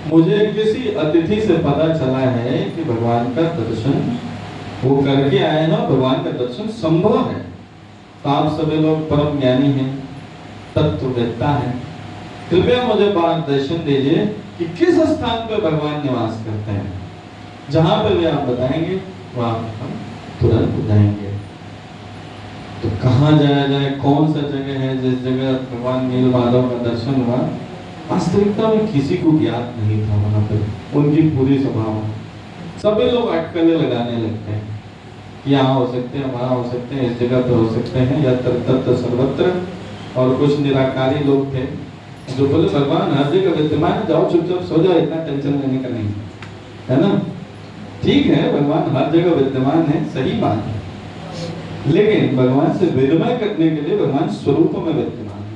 मुझे किसी अतिथि से पता चला है कि भगवान का दर्शन वो करके आए ना, भगवान का दर्शन संभव है। तो आप सभी लोग परम ज्ञानी हैं, तत्ववेत्ता हैं, कृपया मुझे मार्गदर्शन दीजिए कि किस स्थान पर भगवान निवास करते हैं। जहां पर भी आप बताएंगे वहां हम तुरंत जाएंगे। तो कहाँ जाया जाए, कौन सा जगह है जिस जगह भगवान नील माधव का दर्शन हुआ? वास्तविकता में किसी को ज्ञात नहीं था। वहां पर उनकी पूरी सभा में सभी लोग अटकलें लगाने लगते हैं कि यहाँ हो सकते हैं, वहाँ हो सकते हैं, इस जगह पे हो सकते हैं, या तत्र सर्वत्र। और कुछ निराकारी लोग थे जो बोले भगवान हर जगह विद्यमान है, जाओ चुपचाप सो जाओ, इतना टेंशन लेने का नहीं है ना। ठीक है, भगवान हर जगह विद्यमान है, सही बात है, लेकिन भगवान से विनिमय करने के लिए भगवान स्वरूप में विद्यमान है।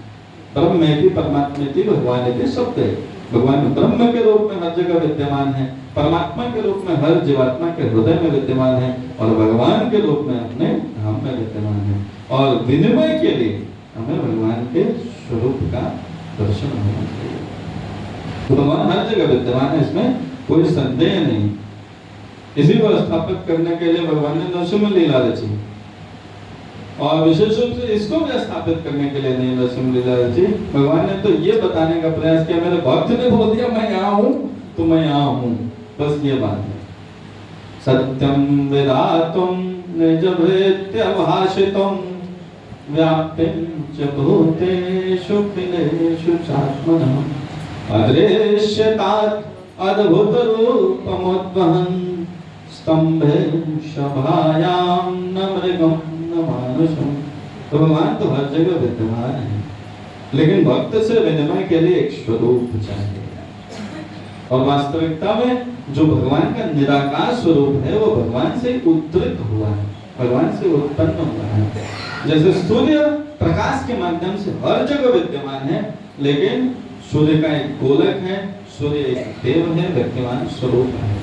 ब्रह्म में भी परमात्मा में भी भगवान के शब्द है। भगवान ब्रह्म के रूप में हर जगह विद्यमान है, परमात्मा के रूप में हर जीवात्मा के हृदय में विद्यमान है और भगवान के रूप में अपने धाम में विद्यमान है। और विनिमय के लिए हमें भगवान के स्वरूप का दर्शन होना चाहिए। तो भगवान हर जगह विद्यमान है, इसमें कोई संदेह नहीं। इसी को स्थापित करने के लिए भगवान ने नरसिंह लीला रची और विशेष रूप से इसको भी स्थापित करने के लिए नहीं नरसिंह लीला रची। भगवान ने तो ये बताने का प्रयास किया, मेरे भक्त ने बोल दिया मैं यहाँ हूँ तो मैं यहाँ हूँ, बस ये बात है। सत्यम विधातुम निज भृत्य भाषितुम व्याप्तिं च भूतेषु खिलेषु चात्मनः अदृश्यतात् अद्भुत रूपमुद्वहन् स्तंभे शोभायां न मृगं न मानुषम्। तो भगवान तो हर जगह विद्यमान है, लेकिन भक्त से विनिमय के लिए एक स्वरूप चाहिए। और वास्तविकता में जो भगवान का निराकार स्वरूप है वो भगवान से उद्धृत हुआ है, भगवान से उत्पन्न हुआ है। जैसे सूर्य प्रकाश के माध्यम से हर जगह विद्यमान है, लेकिन सूर्य का एक गोलक है, सूर्य एक देव है, विद्यमान स्वरूप है।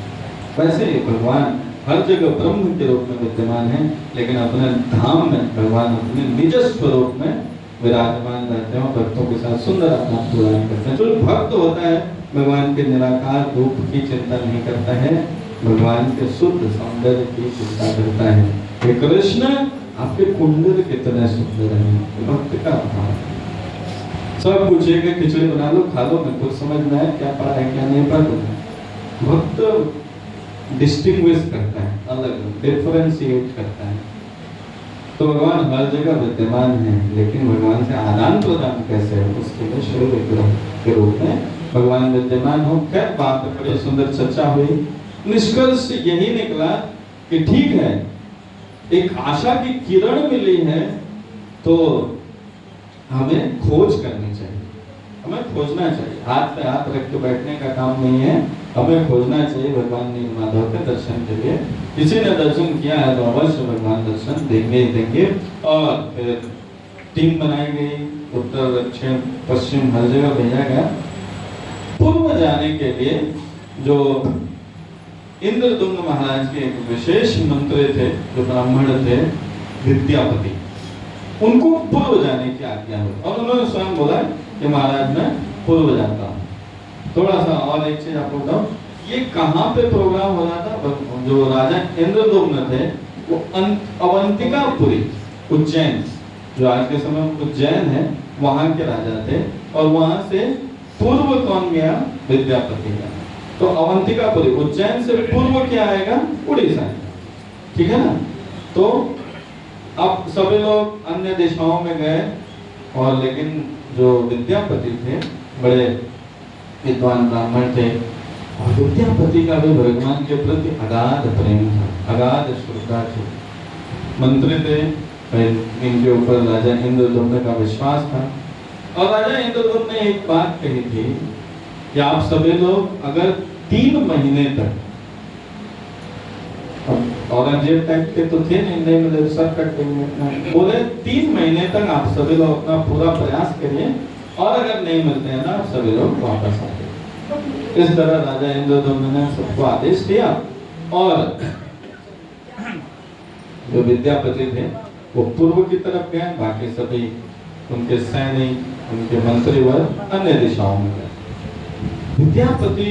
वैसे ही भगवान हर जगह ब्रह्म के रूप में विद्यमान है, लेकिन अपने धाम में भगवान अपने निज स्वरूप में विराजमान रहते हैं, भक्तों के साथ सुंदर अपना प्रदान करते हैं। जो भक्त होता है भगवान के निराकार रूप की चिंता नहीं करता है, भगवान के शुद्ध सौंदर्य की चिंता करता है। हे कृष्ण, आपके कुंडल कितने सुंदर हैं। भक्त का भाव, सब पूछेगा खिचड़ी बना लो खा लो, मैं कुछ समझ में आए क्या पढ़ा है क्या नहीं पढ़ा। भक्त डिस्टिंग्विश करता है, अलग डिफरेंशिएट करता है। तो भगवान हर जगह विद्यमान है, लेकिन भगवान से आदान प्रदान कैसे है, उसके लिए श्री विग्रह के रूप में भगवान विद्यमान हो। क्या बात है, बड़ी सुंदर चर्चा हुई। निष्कर्ष यही निकला कि ठीक है, एक आशा की किरण मिली है तो हमें खोज करनी चाहिए, हमें खोजना चाहिए। हाथ पे हाथ रख के बैठने का काम नहीं है, हमें खोजना चाहिए भगवान नील माधव के दर्शन के लिए। किसी ने दर्शन किया है तो अवश्य भगवान दर्शन देंगे ही देंगे। और फिर टीम बनाई गई, उत्तर दक्षिण पश्चिम हर जगह भेजा गया। पूर्व जाने के लिए जो इंद्रदुम्न महाराज के एक विशेष मंत्री थे, जो ब्राह्मण थे विद्यापति, उनको पूर्व जाने की आज्ञा हुई और उन्होंने स्वयं बोला कि महाराज मैं पूर्व जाता हूँ। थोड़ा सा और एक चीज आपको बताऊं, ये कहाँ पे प्रोग्राम हो रहा था? जो राजा इंद्रदुम्न थे वो अवंतिकापुरी उज्जैन, जो आज के समय में उज्जैन है, वहां के राजा थे। और वहां से पूर्व कौन गया? विद्यापति गया। तो अवंतिकापुरी, उज्जैन से पूर्व क्या आएगा? उड़ीसा, ठीक है ना। तो अब सभी लोग अन्य दिशाओं में गए और लेकिन जो विद्यापति थे बड़े विद्वान ब्राह्मण थे और विद्यापति का भी भगवान के प्रति अगाध प्रेम था, अगाध श्रद्धा थी। मंत्री थे, इनके ऊपर राजा इंद्रदुम्न का विश्वास था और राजा इंद्रदुम्न ने एक बात कही थी कि आप सभी लोग अगर 3 महीने तक, औरंगजेब टाइप के तो थे नहीं मिले सर कट देंगे, बोले 3 महीने तक आप सभी लोग अपना पूरा प्रयास करिए और अगर नहीं मिलते हैं ना आप सभी लोग वापस आइए। इस तरह राजा इंद्रदुम्न ने सबको आदेश दिया और जो विद्यापति थे वो पूर्व की तरफ गए, बाकी सभी उनके सैनिक, उनके मंत्री वर्ग अन्य दिशाओं में गए। विद्यापति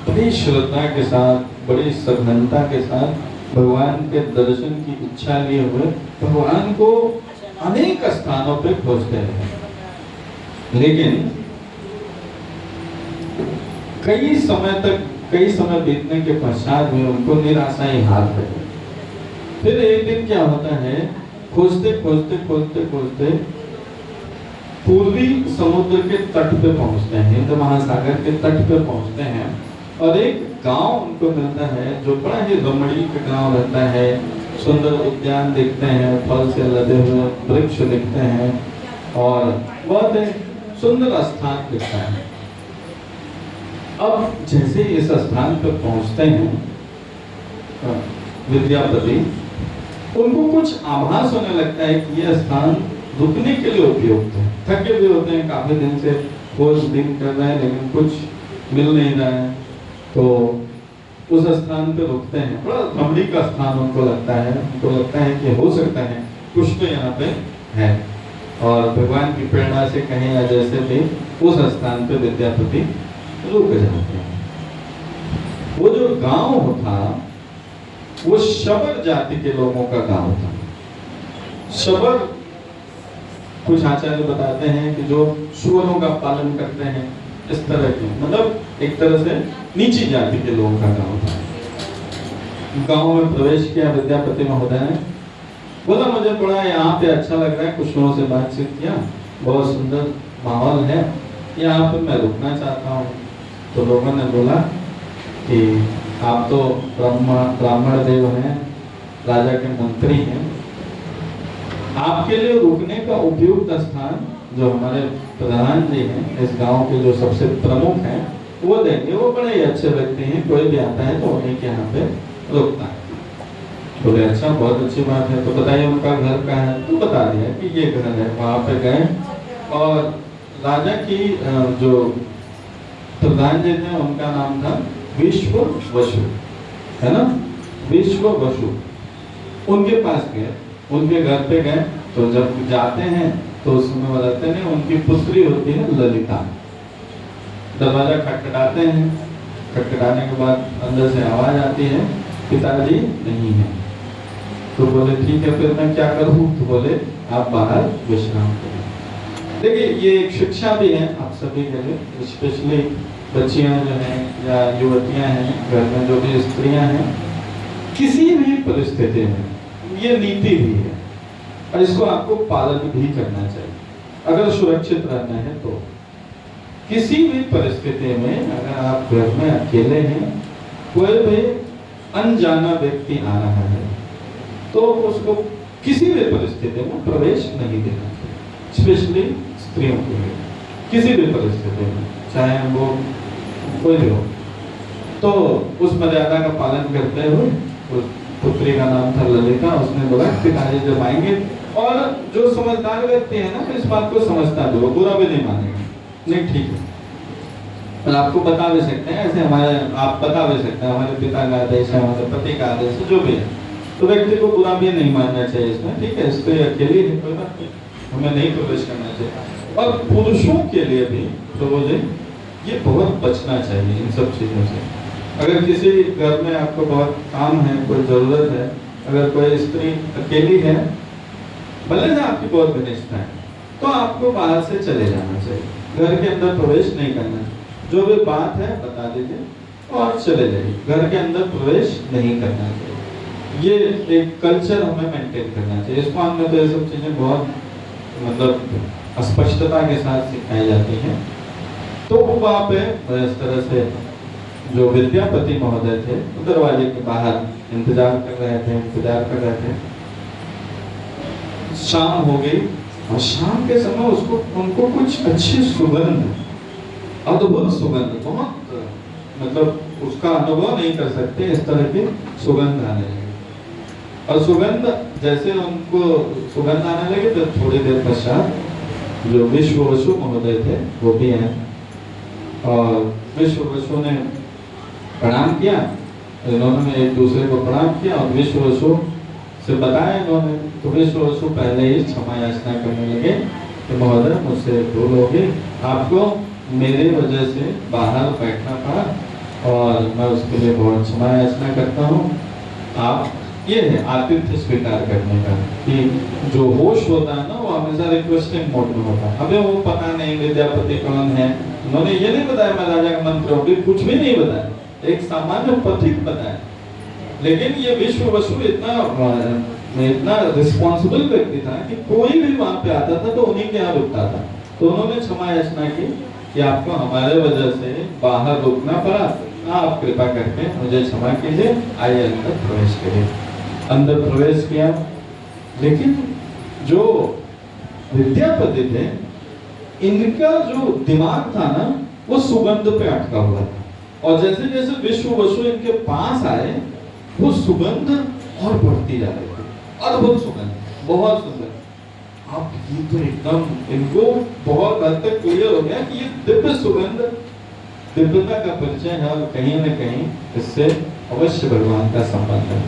बड़ी श्रद्धा के साथ, बड़ी सघनता के साथ भगवान के दर्शन की इच्छा लिए हुए भगवान को अनेक स्थानों पे खोजते रहे, लेकिन कई समय बीतने के पश्चात भी उनको निराशा ही हाथ लगी। फिर एक दिन क्या होता है, खोजते पूर्वी समुद्र के तट पे पहुंचते हैं, हिंद महासागर के तट पे पहुंचते हैं और एक गांव उनको मिलता है जो बड़ा ही रमणीक गांव रहता है। सुंदर उद्यान दिखते हैं, फल से लदे हुए वृक्ष दिखते हैं और बहुत सुंदर स्थान दिखता है। अब जैसे इस स्थान पर पहुंचते हैं विद्यापति, उनको कुछ आभास होने लगता है कि यह स्थान रुकने के लिए उपयुक्त है। थके भी होते हैं, काफी दिन से खोज दिन कर रहे हैं लेकिन कुछ मिल नहीं रहा है, तो उस स्थान पे रुकते हैं। बड़ा रमणीक का स्थान उनको लगता है, कि हो सकता है कुछ तो यहाँ पे है और भगवान की प्रेरणा से कहें या जैसे भी उस स्थान पे विद्यापति रुक जाते हैं। वो जो गांव था वो शबर जाति के लोगों का गांव था। शबर कुछ आचार्य बताते हैं कि जो सुअरों का पालन करते हैं, इस तरह की, मतलब एक तरह से नीची जाति के लोगों का गांव था। गांव में प्रवेश किया विद्यापति महोदय ने, बोला मुझे बड़ा यहाँ पे अच्छा लग रहा है, कुछ लोगों से बातचीत किया, बहुत सुंदर माहौल है, यहाँ पे मैं रुकना चाहता हूँ। तो लोगों ने बोला कि आप तो ब्राह्मण देव हैं, राजा के मंत्री हैं, आपके लिए रुकने का उपयुक्त स्थान जो हमारे प्रधान जी हैं, इस गांव के जो सबसे प्रमुख हैं, वो देंगे। वो बड़े ही अच्छे व्यक्ति हैं, कोई भी आता है तो उन्हीं के यहाँ पे रुकता है। बोले अच्छा, बहुत अच्छी बात है, तो बताइए उनका घर कहाँ है। तो बता दिया कि ये घर है। वहाँ पे गए और राजा की जो प्रधान जी थे उनका नाम था विश्ववसु, है ना, विश्ववसु। उनके पास गए, उनके घर पे गए, तो जब जाते हैं तो उसमें बताते हैं उनकी पुत्री होती है ललिता। दरवाजा खटखटाते हैं, खटखटाने के बाद अंदर से आवाज आती है पिताजी नहीं है। तो बोले ठीक है, फिर मैं क्या करूं? तो बोले आप बाहर विश्राम करें। देखिए ये एक शिक्षा भी है आप सभी के लिए, स्पेशली बच्चियां जो हैं या युवतियां हैं, घर में जो भी स्त्रियां हैं, किसी भी परिस्थिति में ये नीति भी है और इसको आपको पालन भी करना चाहिए अगर सुरक्षित रहना है। तो किसी भी परिस्थिति में अगर आप घर में अकेले हैं, कोई भी अनजाना व्यक्ति आ रहा है, तो उसको किसी भी परिस्थिति में प्रवेश नहीं देना चाहिए, स्पेशली स्त्रियों के लिए। किसी भी परिस्थिति में, चाहे वो कोई भी हो, तो उस मर्यादा का पालन करते हुए, उस पुत्री का नाम था ललिता, उसने बोला पिताजी जब आएंगे, और जो समझदार व्यक्ति है ना इस बात को समझता है, वो बुरा भी नहीं मानेगा, नहीं ठीक है। और आपको बता भी सकते हैं ऐसे, आप बता भी सकते हैं हमारे पिता का आदेश है, हमारे पति का आदेश है, जो भी है, तो व्यक्ति को बुरा भी नहीं मानना चाहिए इसमें, ठीक है। स्त्री अकेली है, कोई बात नहीं, हमें नहीं प्रवेश करना चाहिए। और पुरुषों के लिए भी प्रभु जी ये बहुत बचना चाहिए इन सब चीजों से। अगर किसी घर में आपको बहुत काम है, कोई जरूरत है, अगर कोई स्त्री अकेली है, भले से आपकी बहुत घनिष्ठता है, तो आपको बाहर से चले जाना चाहिए, घर के अंदर प्रवेश नहीं करना। जो भी बात है बता दीजिए और चले जाइए, घर के अंदर प्रवेश नहीं करना चाहिए। ये एक कल्चर हमें मेंटेन करना चाहिए। इसको हमने तो ये सब चीजें बहुत मतलब स्पष्टता के साथ सिखाई जाती हैं। तो वहाँ पे इस तरह से जो विद्यापति महोदय थे वो दरवाजे के बाहर इंतजार कर रहे थे। शाम हो गई और शाम के समय उनको कुछ अच्छी सुगंध, अद्भुत सुगंध, बहुत मतलब उसका अनुभव नहीं कर सकते, इस तरह की सुगंध आने लगी। और सुगंध जैसे उनको सुगंध आने लगी तो थोड़ी देर पश्चात जो विश्ववसु महोदय थे वो भी आए और विश्ववसु ने प्रणाम किया। इन्होंने एक दूसरे को प्रणाम किया और विश्ववसु से बताया इन्होंने, तो विश्ववसु पहले ही क्षमा याचना करने लगे कि महोदय मुझसे भूल हो गई, आपको मेरे वजह से बाहर बैठना पड़ा और मैं उसके लिए बहुत क्षमा याचना करता हूँ। आप ये है आतिथ्य स्वीकार करने का कि जो होश होता है ना वो हमेशा रिक्वेस्टिंग मोड में होता है। हमें वो पता नहीं विद्यापति कौन है, उन्होंने ये नहीं बताया मैं राजा का मंत्री हूँ, कुछ भी नहीं बताया, एक सामान्य पथिक बताया। लेकिन ये विश्ववसु इतना रिस्पॉन्सिबल व्यक्ति था कि कोई भी वहां पे आता था तो उन्हीं के यहाँ रुकता था। तो उन्होंने क्षमा याचना की कि आपको हमारे वजह से बाहर रुकना पड़ा, आप कृपा करके मुझे क्षमा कीजिए, आइए अंदर प्रवेश करिए। अंदर प्रवेश किया, लेकिन जो विद्यापति थे इनका जो दिमाग था ना वो सुगंध पे अटका हुआ था और जैसे जैसे विश्ववसु इनके पास आए वो सुगंध और बढ़ती जा रही थी, अद्भुत सुगंध, बहुत सुंदर। अब ये तो एकदम इनको बहुत हद तक क्लियर हो गया कि ये दिव्य सुगंध, दिव्यता का परिचय है और कहीं न कहीं इससे अवश्य भगवान का संबंध है।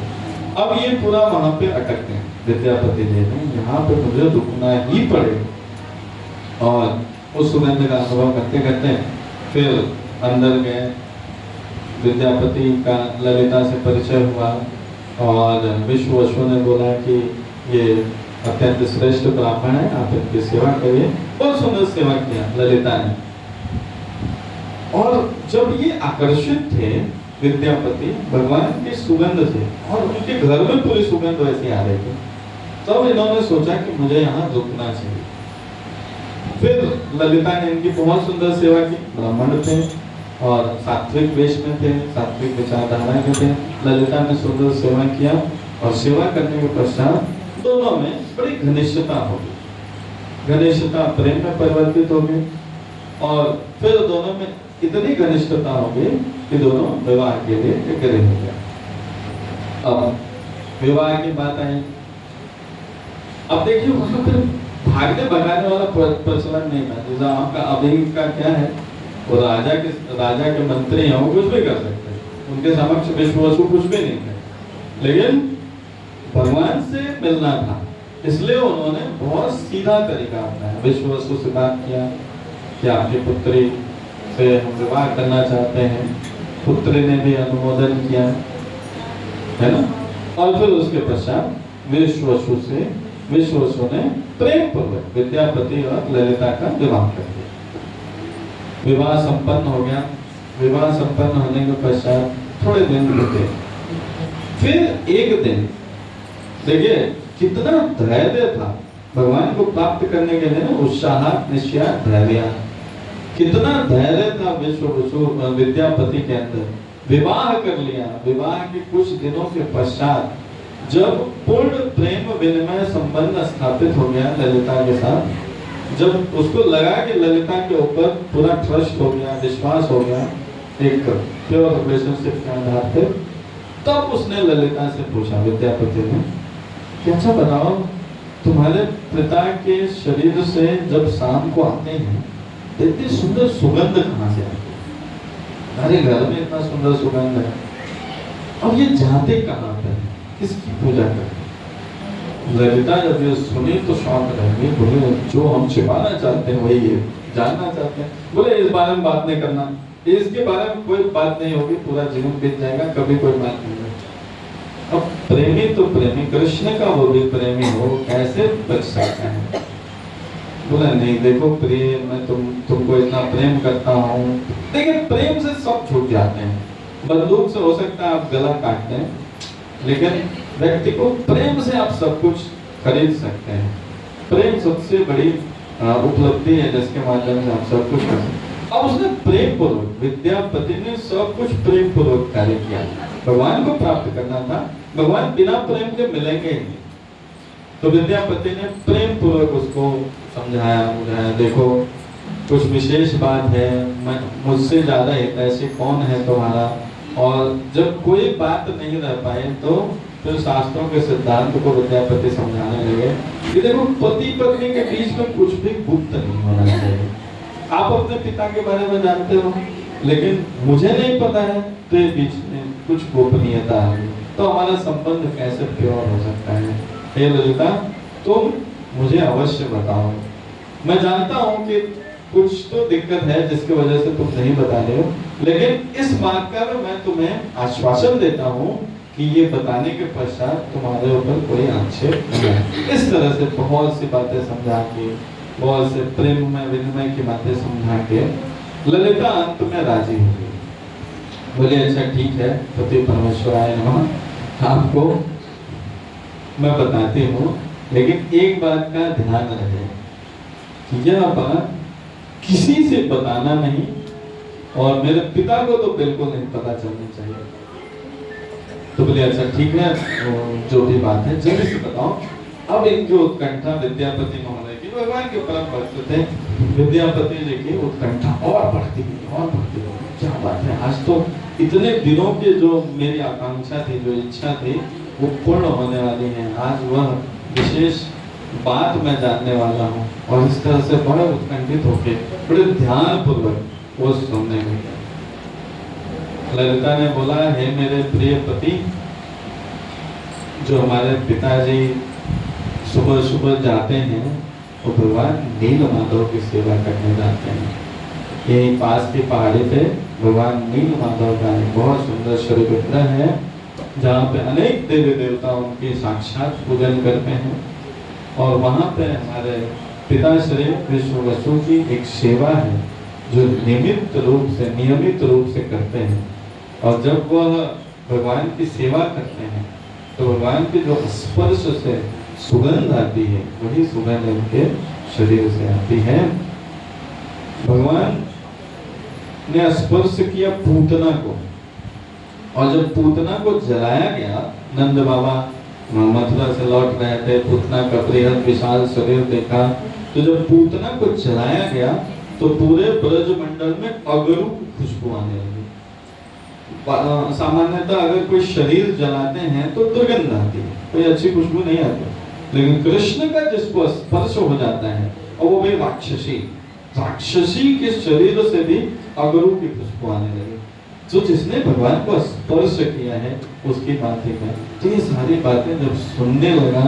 अब ये पूरा वहां पे अटक गए विद्यापति जी ने, यहाँ पे मुझे रुकना ही पड़ेगा। और उस सुगंध का अनुभव करते करते फिर अंदर गए, विद्यापति का ललिता से परिचय हुआ और विश्ववसु ने बोला कि ये अत्यंत श्रेष्ठ ब्राह्मण है, आप इनकी सेवा करिए। बहुत सुंदर सेवा किया ललिता ने। और जब ये आकर्षित थे विद्यापति भगवान की सुगंध से और उनके घर में पूरी सुगंध वैसी आ रही थी, तब इन्होंने सोचा कि मुझे यहाँ रुकना चाहिए। फिर ललिता ने इनकी बहुत सुंदर सेवा की, ब्राह्मण थे और सात्विक वेश में थे, सात्विक विचारधारा के थे। ललिता ने सुंदर सेवा किया और सेवा करने के पश्चात दोनों में बड़ी घनिष्ठता हो गई, घनिष्ठता प्रेम में परिवर्तित हो गई और फिर दोनों में इतनी घनिष्ठता हो गई कि दोनों विवाह के लिए एग्री हो गया। अब विवाह की बात आई, अब देखिए वहां पर भागने भगाने वाला प्रचलन नहीं था, जैसा आपका अभी का क्या है, वो राजा के मंत्री हैं, वो कुछ भी कर सकते हैं, उनके समक्ष विश्ववसु कुछ भी नहीं थे। लेकिन भगवान से मिलना था, इसलिए उन्होंने बहुत सीधा तरीका अपनाया। विश्ववसु से बात किया कि आपकी पुत्री से हम विवाह करना चाहते हैं, पुत्री ने भी अनुमोदन किया, है ना। और फिर उसके पश्चात विश्ववसु ने प्रेम पूर्वक विद्यापति और ललिता का विवाह कर दिया। विवाह संपन्न हो गया। विवाह संपन्न होने के पश्चात थोड़े दिन बीते, फिर एक दिन देखिए कितना धैर्य था भगवान को प्राप्त करने के लिए ना, उत्साह निश्चय धैर्य, कितना धैर्य था विश्ववसु विद्यापति के अंदर। विवाह कर लिया। विवाह के कुछ दिनों के पश्चात जब पूर्ण प्रेम विनिमय संबंध स्थापित हो गया ललिता के साथ, जब उसको लगा कि ललिता के ऊपर पूरा ट्रस्ट हो गया, विश्वास हो गया एक प्योर रिलेशनशिप के आधार पर, तब उसने ललिता से पूछा, विद्यापति ने, कि अच्छा बताओ तुम्हारे पिता के शरीर से जब शाम को आते हैं इतनी सुंदर सुगंध कहाँ से आती है? हमारे घर में इतना सुंदर सुगंध है, अब ये जाते कहाँ पे, किसकी पूजा करते? ललिता जब ये सुनी तो शौक रह गई, बोले जो हम छिपाना चाहते हैं वही ये जानना चाहते हैं। बोले इस बारे में बात नहीं करना, इसके बारे में कोई बात नहीं होगी, पूरा जीवन बीत जाएगा, कभी कोई बात नहीं होगी। अब प्रेमी तो प्रेमी, कृष्ण का वो भी प्रेमी हो, कैसे बच सकता है? बोला नहीं देखो प्रिय, मैं तुमको इतना प्रेम करता हूँ। देखिए प्रेम से सब छूट जाते हैं। बंदूक से हो सकता है आप गला काटते हैं, लेकिन व्यक्ति को प्रेम से आप सब कुछ खरीद सकते हैं। प्रेम सबसे बड़ी उपलब्धि है जिसके माध्यम से आप सब कुछ कर सकते हैं। अब उसने प्रेम पूर्वक, विद्यापति ने सब कुछ प्रेम पूर्वक कार्य किया। भगवान को प्राप्त करना था, भगवान बिना प्रेम के मिलेंगे ही नहीं। तो विद्यापति ने प्रेम पूर्वक उसको समझाया बुझाया, देखो कुछ विशेष बात है, मैं मुझसे ज्यादा ऐसे कौन है तुम्हारा। और जब कोई बात नहीं रह पाए तो फिर शास्त्रों के सिद्धांत को विद्यापति समझाने लगे कि देखो पति पत्नी के बीच में कुछ भी गुप्त नहीं होना चाहिए। आप अपने पिता के बारे में जानते हो, लेकिन मुझे नहीं पता है, तो ये बीच में कुछ गोपनीयता है, तो हमारा संबंध कैसे प्योर हो सकता है। हे ललिता, तुम मुझे अवश्य बताओ। मैं जानता हूँ कि कुछ तो दिक्कत है जिसकी वजह से तुम नहीं बता रहे हो, लेकिन इस बात का मैं तुम्हें आश्वासन देता हूँ कि ये बताने के पश्चात तुम्हारे ऊपर कोई आक्षेप नहीं है। इस तरह से बहुत सी बातें समझा के, बहुत से प्रेम में विनिमय की बातें समझा के ललिता अंत में राजी हो गई। बोले अच्छा ठीक है, पति परमेश्वराय नमः, आपको मैं बताती हूँ, लेकिन एक बात का ध्यान रहे कि यह बात किसी से बताना नहीं, और मेरे पिता को तो बिल्कुल नहीं पता चलनी चाहिए। तो बोले अच्छा ठीक है, जो भी बात है जल्दी से बताओ। अब इनकी उत्कंठा विद्यापति महोदय की, भगवान के परम भक्त थे, विद्यापति जी की उत्कंठा और बढ़ती गई और बढ़ती गई। क्या बात है, आज तो इतने दिनों की जो मेरी आकांक्षा थी, जो इच्छा थी, वो पूर्ण होने वाली है। आज वह विशेष बात मैं जानने वाला हूँ। और इस तरह से बड़े उत्कंठित होके बड़े ध्यान पूर्वक वो सुनने लगे। ललिता ने बोला, हे मेरे प्रिय पति, जो हमारे पिताजी सुबह सुबह जाते हैं वो भगवान नील माधव की सेवा करने जाते हैं। यही पास की पहाड़ी पे भगवान नील माधव का एक बहुत सुंदर श्री विग्रह है, जहाँ पे अनेक देवी देवता उनकी साक्षात पूजन करते हैं। और वहाँ पे हमारे पिता श्री विष्णु वसु की एक सेवा है जो नियमित रूप से करते हैं। और जब वह भगवान की सेवा करते हैं तो भगवान के जो स्पर्श से सुगंध आती है, वही सुगंध उनके शरीर से आती है। भगवान ने स्पर्श किया पूतना को, और जब पूतना को जलाया गया, नंद बाबा मथुरा से लौट रहे थे, पूतना का बृहद विशाल शरीर देखा, तो जब पूतना को जलाया गया तो पूरे ब्रज मंडल में अगरू की खुशबू आने लगी। सामान्यतः अगर कोई शरीर जलाते हैं तो दुर्गंध आती है, कोई अच्छी खुशबू नहीं आती, लेकिन कृष्ण का जिसको स्पर्श हो जाता है, और वो भी राक्षसी के शरीर से भी अगरू की खुशबू आने लगी। जो जिसने भगवान को स्पर्श किया है उसकी बातें है। तो ये सारी बातें जब सुनने लगा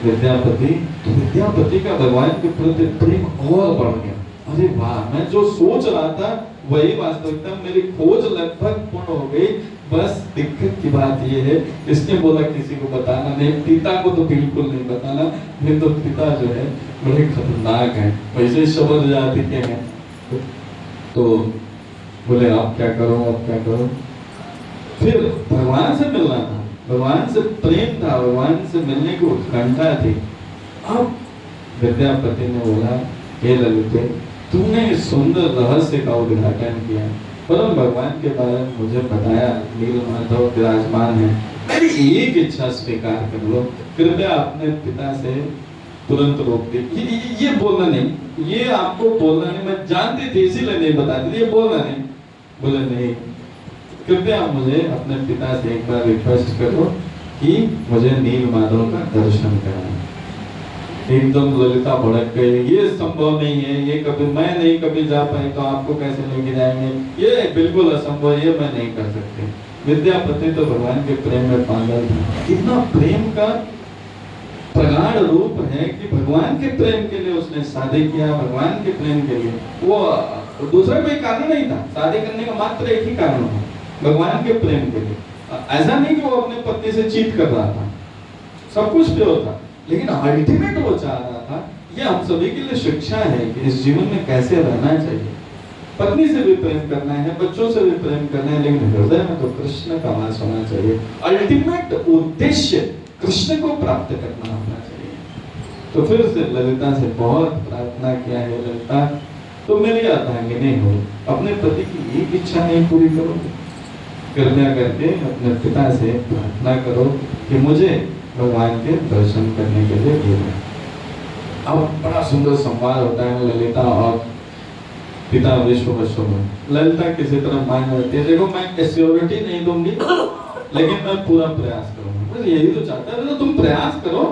विद्यापति, तो विद्यापति का भगवान के प्रति प्रेम और बढ़ गया। अरे वाह, मैं जो सोच रहा था वही वास्तविकता, मेरी खोज लगभग पूर्ण हो गई। बस दिक्कत की बात ये है, इसने बोला किसी को बताना नहीं, पिता को तो बिल्कुल नहीं बताना, नहीं तो पिता जो है बड़े खतरनाक हैं, वैसे शबर जाति के हैं। तो बोले आप क्या करो, अब क्या करो। फिर भगवान से मिलना था, भगवान से प्रेम था, भगवान से मिलने की उत्कंठा थी। अब विद्यापति ने बोला, हे ललिते, तूने इस सुंदर रहस्य का उद्घाटन किया, परम भगवान के बारे में मुझे बताया, नील माधव विराजमान है, मेरी एक इच्छा स्वीकार कर लो, कृपया अपने पिता से तुरंत रोक दे। ये बोलना नहीं, ये आपको बोलना नहीं, मैं जानती थी इसीलिए नहीं बताती थी, ये बोलना नहीं। बोले नहीं, कृपया मुझे अपने पिता से एक बार रिक्वेस्ट करो कि मुझे नील माधव का दर्शन कराएं। एकदम ललिता भड़क गई, ये संभव नहीं है, ये कभी मैं नहीं कभी जा पाई तो आपको कैसे लेके जाएंगे, ये बिल्कुल असंभव, ये मैं नहीं कर सकती। विद्यापति तो भगवान के प्रेम में पागल था। कितना प्रेम का प्रगाढ़ रूप है कि भगवान के प्रेम के लिए उसने शादी किया, भगवान के प्रेम के लिए। वो दूसरा कोई कारण नहीं था, शादी करने का मात्र एक ही कारण था, भगवान के प्रेम के लिए। ऐसा नहीं कि वो अपने पत्नी से चीट कर रहा था, सब कुछ प्योर था, लेकिन अल्टीमेट वो चाह रहा था। ये हम सभी के लिए शिक्षा है कि इस जीवन में कैसे रहना चाहिए। पत्नी से भी प्रेम करना है, बच्चों से भी प्रेम करना है, लेकिन हृदय में तो कृष्ण का वास होना चाहिए। अल्टीमेट उद्देश्य कृष्ण को प्राप्त करना होना चाहिए। तो फिर से ललिता से बहुत प्रार्थना किया है ललिता, तो मेरी अर्धांगिनी हो, अपने पति की एक इच्छा नहीं पूरी करोगे? कृपया करके अपने पिता से प्रार्थना करो कि मुझे भगवान के दर्शन करने के लिए भेजें। अब बड़ा सुंदर संवाद होता है ललिता और पिता विश्ववसु में। ललिता किसी तरह मान जाती है, देखो मैं एश्योरिटी नहीं दूंगी लेकिन मैं पूरा प्रयास करूंगा। बस यही तो चाहता है, तो तुम प्रयास करो,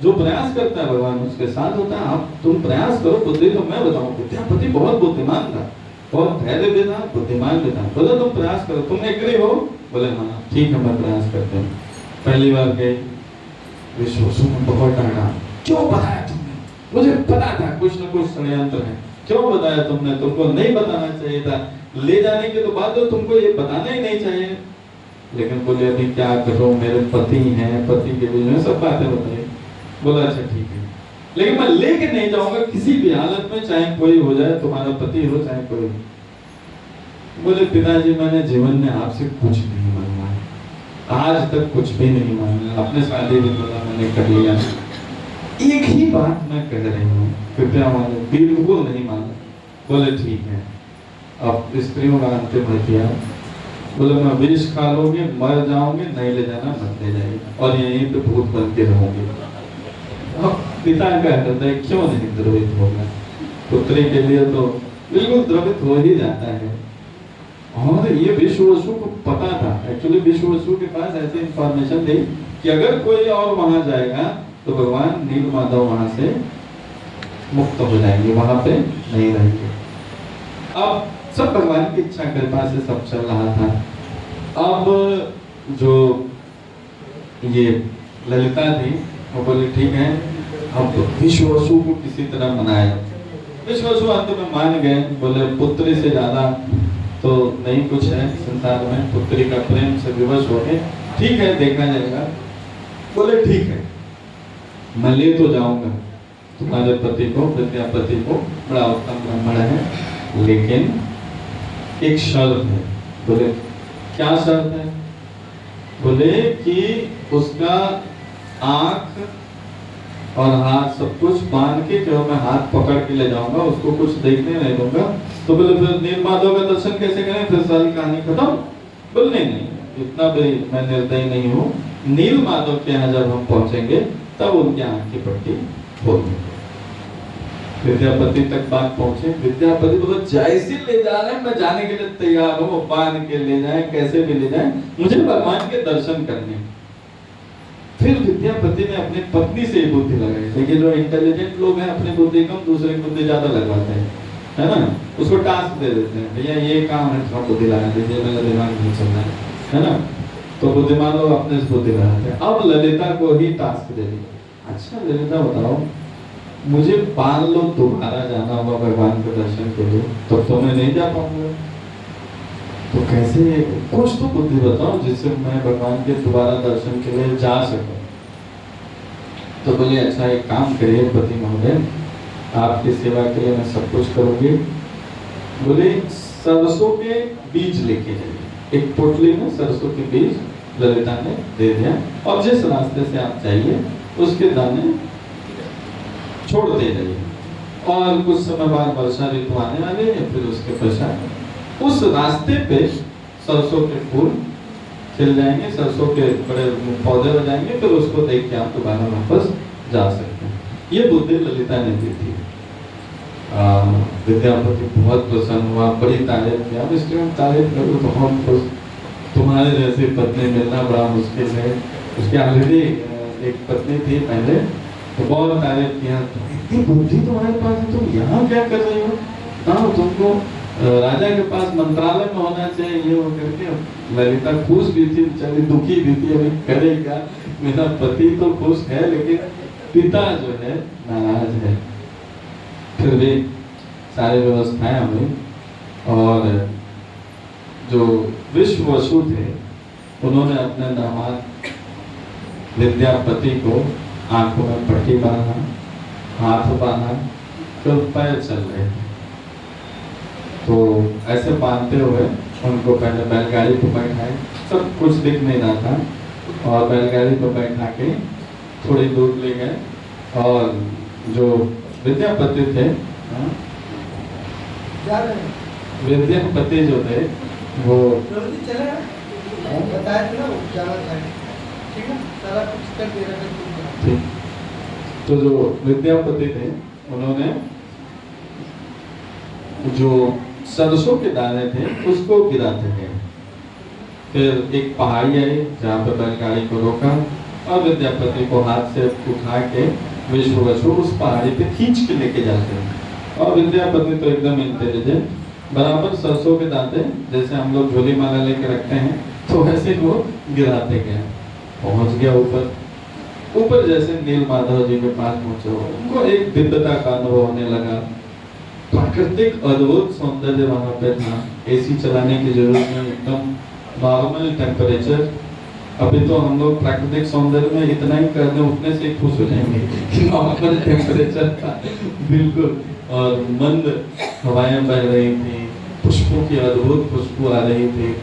जो प्रयास करता है भगवान उसके साथ होता है। आप तुम प्रयास करो, बुद्धि तो मैं बताऊं, विद्यापति बहुत बुद्धिमान था, बहुत धैर्य भी था, बुद्धिमान भी था। बोले तुम प्रयास करो, तुम एग्री हो? बोले हाँ ठीक है, मैं प्रयास करते हैं। पहली बार गए, विश्ववसु ने बहुत डांटा, क्यों बताया तुमने? मुझे पता था कुछ न कुछ षड्यंत्र है, क्यों बताया तुमने? तुमको नहीं बताना चाहिए था, ले जाने के तो बाद तो तुमको ये बताना ही नहीं चाहिए। लेकिन बोले अभी क्या करो, मेरे पति हैं, पति के बीच में सब बातें बताइए। बोला अच्छा ठीक है, लेकिन मैं लेके नहीं जाऊंगा किसी भी हालत में, चाहे कोई हो जाए, तुम्हारा पति हो चाहे कोई। बोले पिताजी मैंने जीवन में आपसे कुछ नहीं मांगा, आज तक कुछ भी नहीं मांगा, अपने शादी भी बोला मैंने कर लिया, एक ही बात मैं कह रही हूँ, कृपया मानो, बिल्कुल नहीं माना। बोले ठीक है, अब स्त्रियों का अंतिम हथियार। बोले मैं विष खा लोगे, मर जाओगे, नहीं ले जाना मत ले जाइए, और यहीं पे भूत बन के रहोगे। अब पिता का हृदय क्यों नहीं द्रवित होगा? पुत्री के लिए तो बिल्कुल द्रवित हो ही जाता है। और ये विश्ववसु को पता था, एक्चुअली विश्ववसु के पास ऐसी इंफॉर्मेशन थी कि अगर कोई और वहां जाएगा तो भगवान नीलमाधव वहां से मुक्त हो जाएंगे, वहां पे नहीं रहेंगे। अब सब भगवान की इच्छा कृपा से सब चल रहा था। अब जो ये ललिता थी वो बोली ठीक है, अब विश्ववसु को किसी तरह मनाया। विश्ववसु अंत में मान गए, बोले पुत्री से ज्यादा तो नहीं कुछ है संसार में, पुत्री का प्रेम से विवश हो गए, ठीक है देखा जाएगा। बोले ठीक है, मैं ले तो जाऊंगा तुम्हारे पति को, विद्यापति को, बड़ा उत्तम ब्राह्मण है, लेकिन एक शर्त है। बोले क्या शर्त है? बोले कि उसका आंख और हाथ सब कुछ बांध के, जो मैं हाथ पकड़ के ले जाऊंगा, उसको कुछ देखने नहीं दूंगा। तो बोले फिर नीलमाधव का दर्शन कैसे करें, फिर सारी कहानी खत्म? बोले नहीं, इतना भी मैं निर्दयी नहीं हूँ। नीलमाधव के यहाँ जब हम पहुंचेंगे तब उनकी आंख की पट्टी होगी। विद्यापति तक बात पहुंचे, विद्यापति बोले जैसे ले जा रहे हैं मैं जाने के लिए तैयार हूँ, बांध के ले जाए, कैसे भी ले जाए, मुझे भगवान के दर्शन करने। फिर विद्यापति ने अपनी पत्नी से ही बुद्धि लगाई। देखिए जो इंटेलिजेंट लोग हैं अपनी बुद्धि कम, दूसरे की बुद्धि ज्यादा लगवाते हैं, है ना? उसको टास्क दे देते हैं, भैया ये काम है, थोड़ा बुद्धि लगा दीजिए, मेरा दिमाग नहीं चल रहा है ना? तो बुद्धिमान लोग अपने से बुद्धि लगाते हैं। अब ललिता को ही टास्क दे दी, अच्छा ललिता बताओ, मुझे 5 लोग दोबारा जाना होगा भगवान के दर्शन के लिए, तो मैं नहीं जा पाऊंगा, तो कैसे, कुछ तो बुद्धि बताओ जिससे मैं भगवान के दोबारा दर्शन के लिए जा सकूं। तो बोले अच्छा एक काम करिए पति महोदय, आपकी सेवा के लिए मैं सब कुछ करूंगी। बोले सरसों के बीज लेके जाइए, एक पोटली में सरसों के बीज ललिता ने दे दिया, और जिस रास्ते से आप जाइए उसके दाने छोड़ दे जाइए, और कुछ समय बाद वर्षा ऋतु आने वाली है, फिर उसके पश्चात उस रास्ते पे सरसों के फूल खिल जाएंगे, सरसों के बड़े पौधे हो जाएंगे, फिर उसको देख के आप दोबारा वापस जा सकते हैं। ये बुद्धि ललिता ने दी थी। विद्यापति बहुत प्रसन्न हुआ, बड़ी तारीफ किया। अब इसके में तारीफ करूँ तो बहुत खुश, तुम्हारे जैसी पत्नी मिलना बड़ा मुश्किल है। उसकी ऑलरेडी एक पत्नी थी पहले, तो बहुत तारीफ किया, इतनी बुद्धि तुम्हारे पास है, तुम यहाँ क्या कर रही हो? हाँ तुमको राजा के पास मंत्रालय में होना चाहिए, ये वो करके। ललिता खुश भी थी, बेचारी दुखी भी थी, अभी करेगा, मेरा पति तो खुश है लेकिन पिता जो है नाराज है। फिर भी सारी व्यवस्थाएं हुई, और जो विश्ववसु थे उन्होंने अपने दामाद विद्यापति को आंखों में पट्टी बांधा, हाथ बांधा, तो पैर चल रहे थे। तो ऐसे बांधते हुए उनको पहले बैलगाड़ी पर बैठाए, सब कुछ दिख नहीं रहा था, और बैलगाड़ी पर बैठा के थोड़ी दूर ले गए, और जो विद्यापति थे जा रहे हैं विद्यापति जो थे वो जल्दी चले बताया था ना वो जाना चाहिए ठीक है सारा कुछ कर दे रहे थे ठीक। तो जो विद्यापति थे उन्होंने जो सरसों के दाने थे उसको गिराते गए। फिर एक पहाड़ी आई जहाँ पर बैलगाड़ी को रोका और विद्यापति को हाथ से उठा के विश्ववसु उस पहाड़ी पे खींच के लेके जाते हैं। और विद्यापति तो एकदम इंटेलिजेंट, बराबर सरसों के दाने जैसे हम लोग झोली माला लेके रखते हैं तो वैसे वो गिराते गए। पहुंच गया ऊपर। ऊपर जैसे नील माधव जी के पास पहुंचे उनको एक दिव्यता का अनुभव होने लगा। प्राकृतिक अद्भुत सौंदर्य वहां पे था। एसी चलाने की जरूरत नहीं, एकदम नॉर्मल टेम्परेचर। अभी तो हम लोग प्राकृतिक सौंदर्य में इतना ही कर दें उठने से खुश हो जाएंगे कि नॉर्मल टेम्परेचर था बिल्कुल। और मंद हवाएं बह रही थी, पुष्पों की अद्भुत खुशबू आ रही थी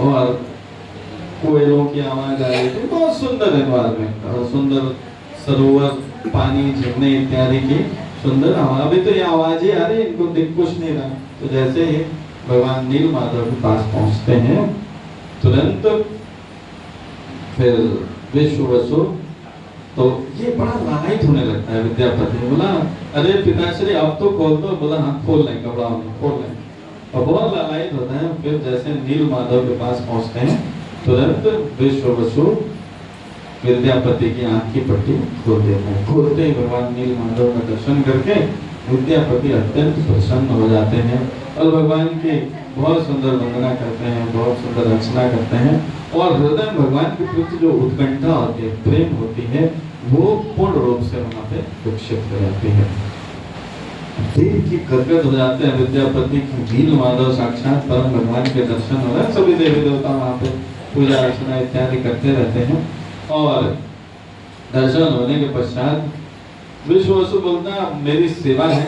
और कोयलों की आवाज आ रही थी। बहुत सुंदर एनवायरनमेंट और सुंदर सरोवर, पानी, झरने इत्यादि की सुंदर हवा। अभी तो ये आवाजें आ रही, इनको दिख कुछ नहीं रहा। तो जैसे ही भगवान नील माधव के पास पहुंचते हैं तुरंत फिर विश्ववसु तो ये बड़ा लालायित होने लगता है। विद्यापति बोला अरे पिताश्री अब तो खोल दो। बोला हाँ खोल लें, कपड़ा खोल लें। और बहुत लालायित होता है। फिर जैसे नील माधव के पास पहुंचते हैं तुरंत विश्ववसु विद्यापति की आंख की पट्टी खोल देते हैं। खोलते ही भगवान नील माधव का दर्शन करके विद्यापति अत्यंत प्रसन्न हो जाते हैं और भगवान की बहुत सुंदर वंदना करते हैं, बहुत सुंदर अर्चना करते हैं। और हृदय में भगवान के प्रति जो उत्कंठा होती है, प्रेम होती है, वो पूर्ण रूप से वहां पे विकसित हो जाती है। देख के गदगद हो जाते हैं विद्यापति की। नील माधव साक्षात परम भगवान के दर्शन हो रहे हैं। सभी देवी देवता वहां पे पूजा अर्चना इत्यादि करते रहते हैं। और दर्शन होने के पश्चात विश्ववसु बोलता मेरी सेवा है,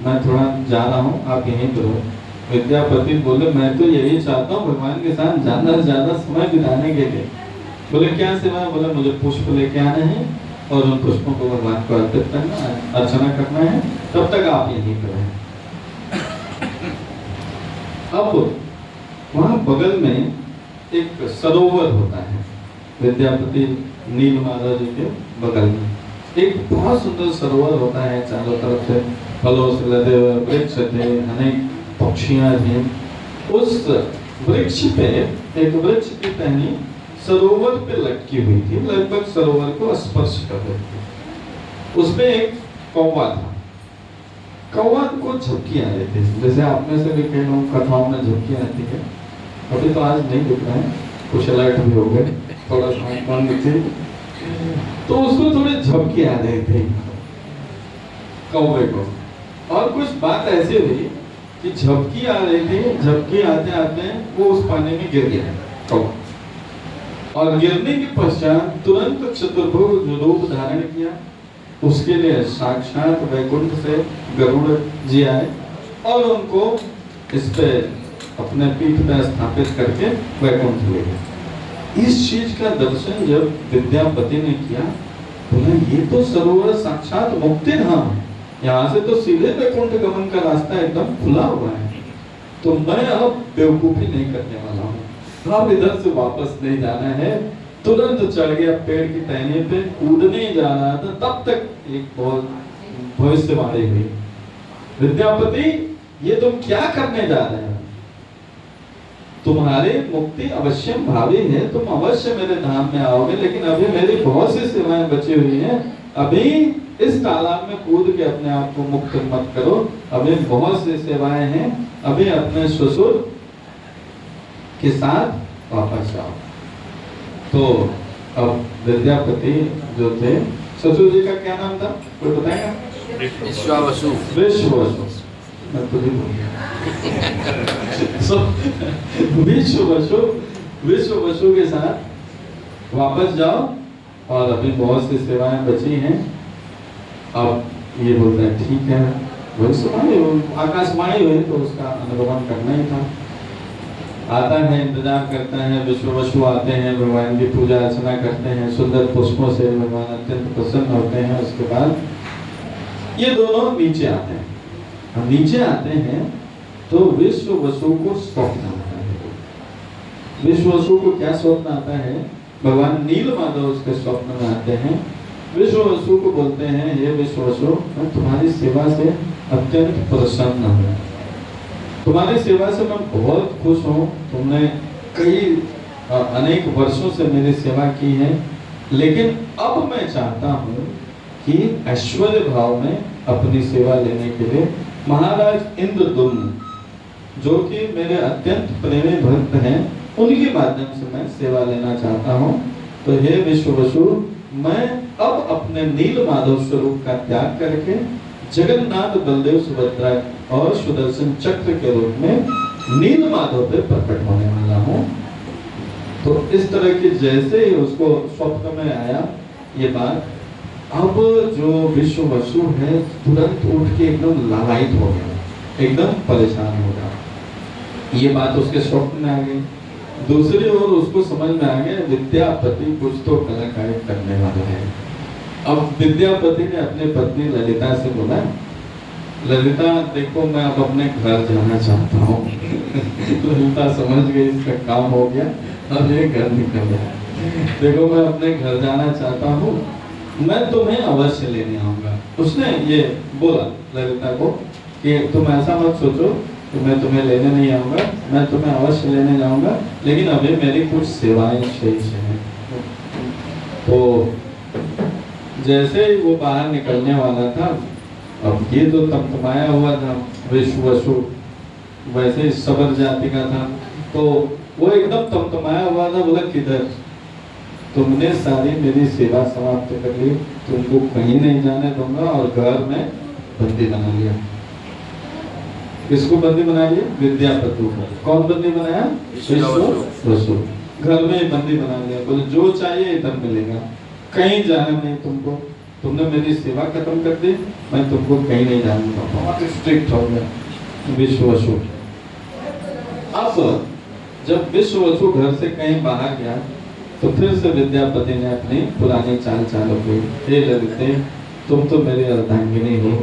मैं थोड़ा जा रहा हूँ, आप यहीं पर हो। विद्यापति बोले मैं तो यही चाहता हूँ भगवान के साथ ज्यादा से ज्यादा समय बिताने के लिए। बोले क्या सेवा है? बोले मुझे पुष्प लेके आने हैं और उन पुष्पों को भगवान को अर्पित करना है, अर्चना करना है, तब तक आप यहीं पर हैं। अब वहां बगल में एक सरोवर होता है। विद्यापति नील माधव जी के बगल में एक बहुत सुंदर सरोवर होता है। चारों तरफ से फलों से लदे हुए वृक्ष थे, अनेक पक्षियां थी। उस वृक्ष पे एक वृक्ष की टहनी सरोवर पे लटकी हुई थी, लगभग सरोवर को स्पर्श कर रही थी। उसमें एक कौवा था। कौवा को झपकी आ रही थी, जैसे आप में से भी कई लोग कथाओं में झपकी आती है। अभी तो आज नहीं दिख रहा है, कुछ अलर्ट भी हो गए, थोड़ा सा थी तो उसको थोड़ी झपकी आ रही थी कौवे को। और कुछ बात ऐसी हुई कि झपकी आ रही थी, झपकी आते आते वो उस पानी में गिर गया कौवा। और गिरने के पश्चात तुरंत चतुर्भुज रूप धारण किया। उसके लिए साक्षात वैकुंठ से गरुड़ जी आए और उनको इस पे अपने पीठ पर स्थापित करके वैकुंठ ले गए। इस चीज का दर्शन जब विद्यापति ने किया, बोला ये तो सरोवर साक्षात मुक्ति धाम है, यहाँ से तो सीधे वैकुंठ गमन का रास्ता एकदम खुला हुआ है। तो मैं अब बेवकूफी नहीं करने वाला हूँ, अब इधर से वापस नहीं जाना है। तुरंत चढ़ गया पेड़ की टहनी पे, कूदने जा रहा था, तब तक एक बहुत भविष्यवाणी हुई, विद्यापति ये तुम क्या करने जा रहे हो? तुम्हारी मुक्ति अवश्य भावी है, तुम अवश्य मेरे धाम में आओगे, लेकिन अभी मेरी बहुत सी सेवाएं बची हुई हैं। अभी इस तालाब में कूद के अपने आप को मुक्त मत करो, अभी बहुत सी सेवाएं हैं, अभी अपने ससुर के साथ वापस जाओ। तो अब विद्यापति जो थे, ससुर जी का क्या नाम था कोई बताएगा? विश्ववसु। विश्ववसु, मैं खुद ही भूल गया। विश्ववसु के साथ वापस जाओ और अभी बहुत सी सेवाएं बची हैं। अब ये बोलते हैं ठीक है, भविष्यवाणी आकाशवाणी हुई तो उसका अनुगमन करना ही था। आता है, इंतजार करता है, विश्ववसु आते हैं, भगवान की पूजा अर्चना करते हैं, सुंदर पुष्पों से भगवान अत्यंत प्रसन्न होते हैं। उसके बाद ये दोनों नीचे आते हैं। हम नीचे आते हैं तो विश्व वसु को स्वप्न आता है। विश्व वसु को क्या स्वप्न आता है? भगवान नील माधव उसके स्वप्न में आते हैं। विश्व वसु को बोलते हैं, ये विश्व वसु, मैं तुम्हारी सेवा से अत्यंत प्रसन्न हूँ, तुम्हारी सेवा से मैं बहुत खुश हूँ। तुमने कई अनेक वर्षों से मेरी सेवा की है, लेकिन अब मैं चाहता हूँ कि ऐश्वर्य भाव में अपनी सेवा लेने के लिए महाराज इंद्रदुम्न, जो कि मेरे अत्यंत प्रेमी भक्त हैं, उनके माध्यम से मैं सेवा लेना चाहता हूँ। तो हे विश्व वसु, मैं अब अपने नील माधव स्वरूप का त्याग करके जगन्नाथ, बलदेव, सुभद्रा और सुदर्शन चक्र के रूप में नील माधव पे प्रकट होने वाला हूँ। तो इस तरह की जैसे ही उसको स्वप्न में आया ये बात, अब जो विश्व वसु है तुरंत उठ के एकदम लालायित हो गया, एकदम परेशान हो गया। ये बात उसके स्वप्न में आ गई। दूसरी ओर उसको समझ में आ गया विद्यापति कुछ तो कलाकारी करने वाला है। अब विद्यापति ने अपनी पत्नी ललिता से बोला, ललिता देखो मैं अब अपने घर जाना चाहता हूँ। ललिता समझ गई इसका काम हो गया, अब ये घर निकल गया। देखो मैं अपने घर जाना चाहता हूँ, मैं तुम्हें अवश्य लेने आऊंगा। उसने ये बोला ललिता को कि तुम ऐसा मत सोचो कि मैं तुम्हें लेने नहीं आऊंगा, मैं तुम्हें अवश्य लेने जाऊंगा, लेकिन अभी मेरी कुछ सेवाएं शेष हैं। तो जैसे ही वो बाहर निकलने वाला था, अब ये तो तमतमाया हुआ था विश्व वसु, वैसे ही सबर जाति का था, तो वो एकदम तमतमाया हुआ था। बोला किधर, तुमने सारी मेरी सेवा समाप्त कर ली, तुमको कहीं नहीं जाने दूंगा, और घर में बंदी बना लिया। किसको बंदी बना लिया? विद्यापति को। कौन बंदी बनाया? विश्व वसु। घर में बंदी बना लिया। बोले जो चाहिए इधर मिलेगा, कहीं जाना नहीं तुमको, तुमने मेरी सेवा खत्म कर दी, मैं तुमको कहीं नहीं जाने दूंगा। बहुत स्ट्रिक्ट हो गया विश्व वसु। अब जब विश्व वसु घर से कहीं बाहर गया, तो फिर से विद्यापति ने अपनी पुरानी चाल चालू की। हे ललिते, तुम तो मेरी अर्धांगिनी हो,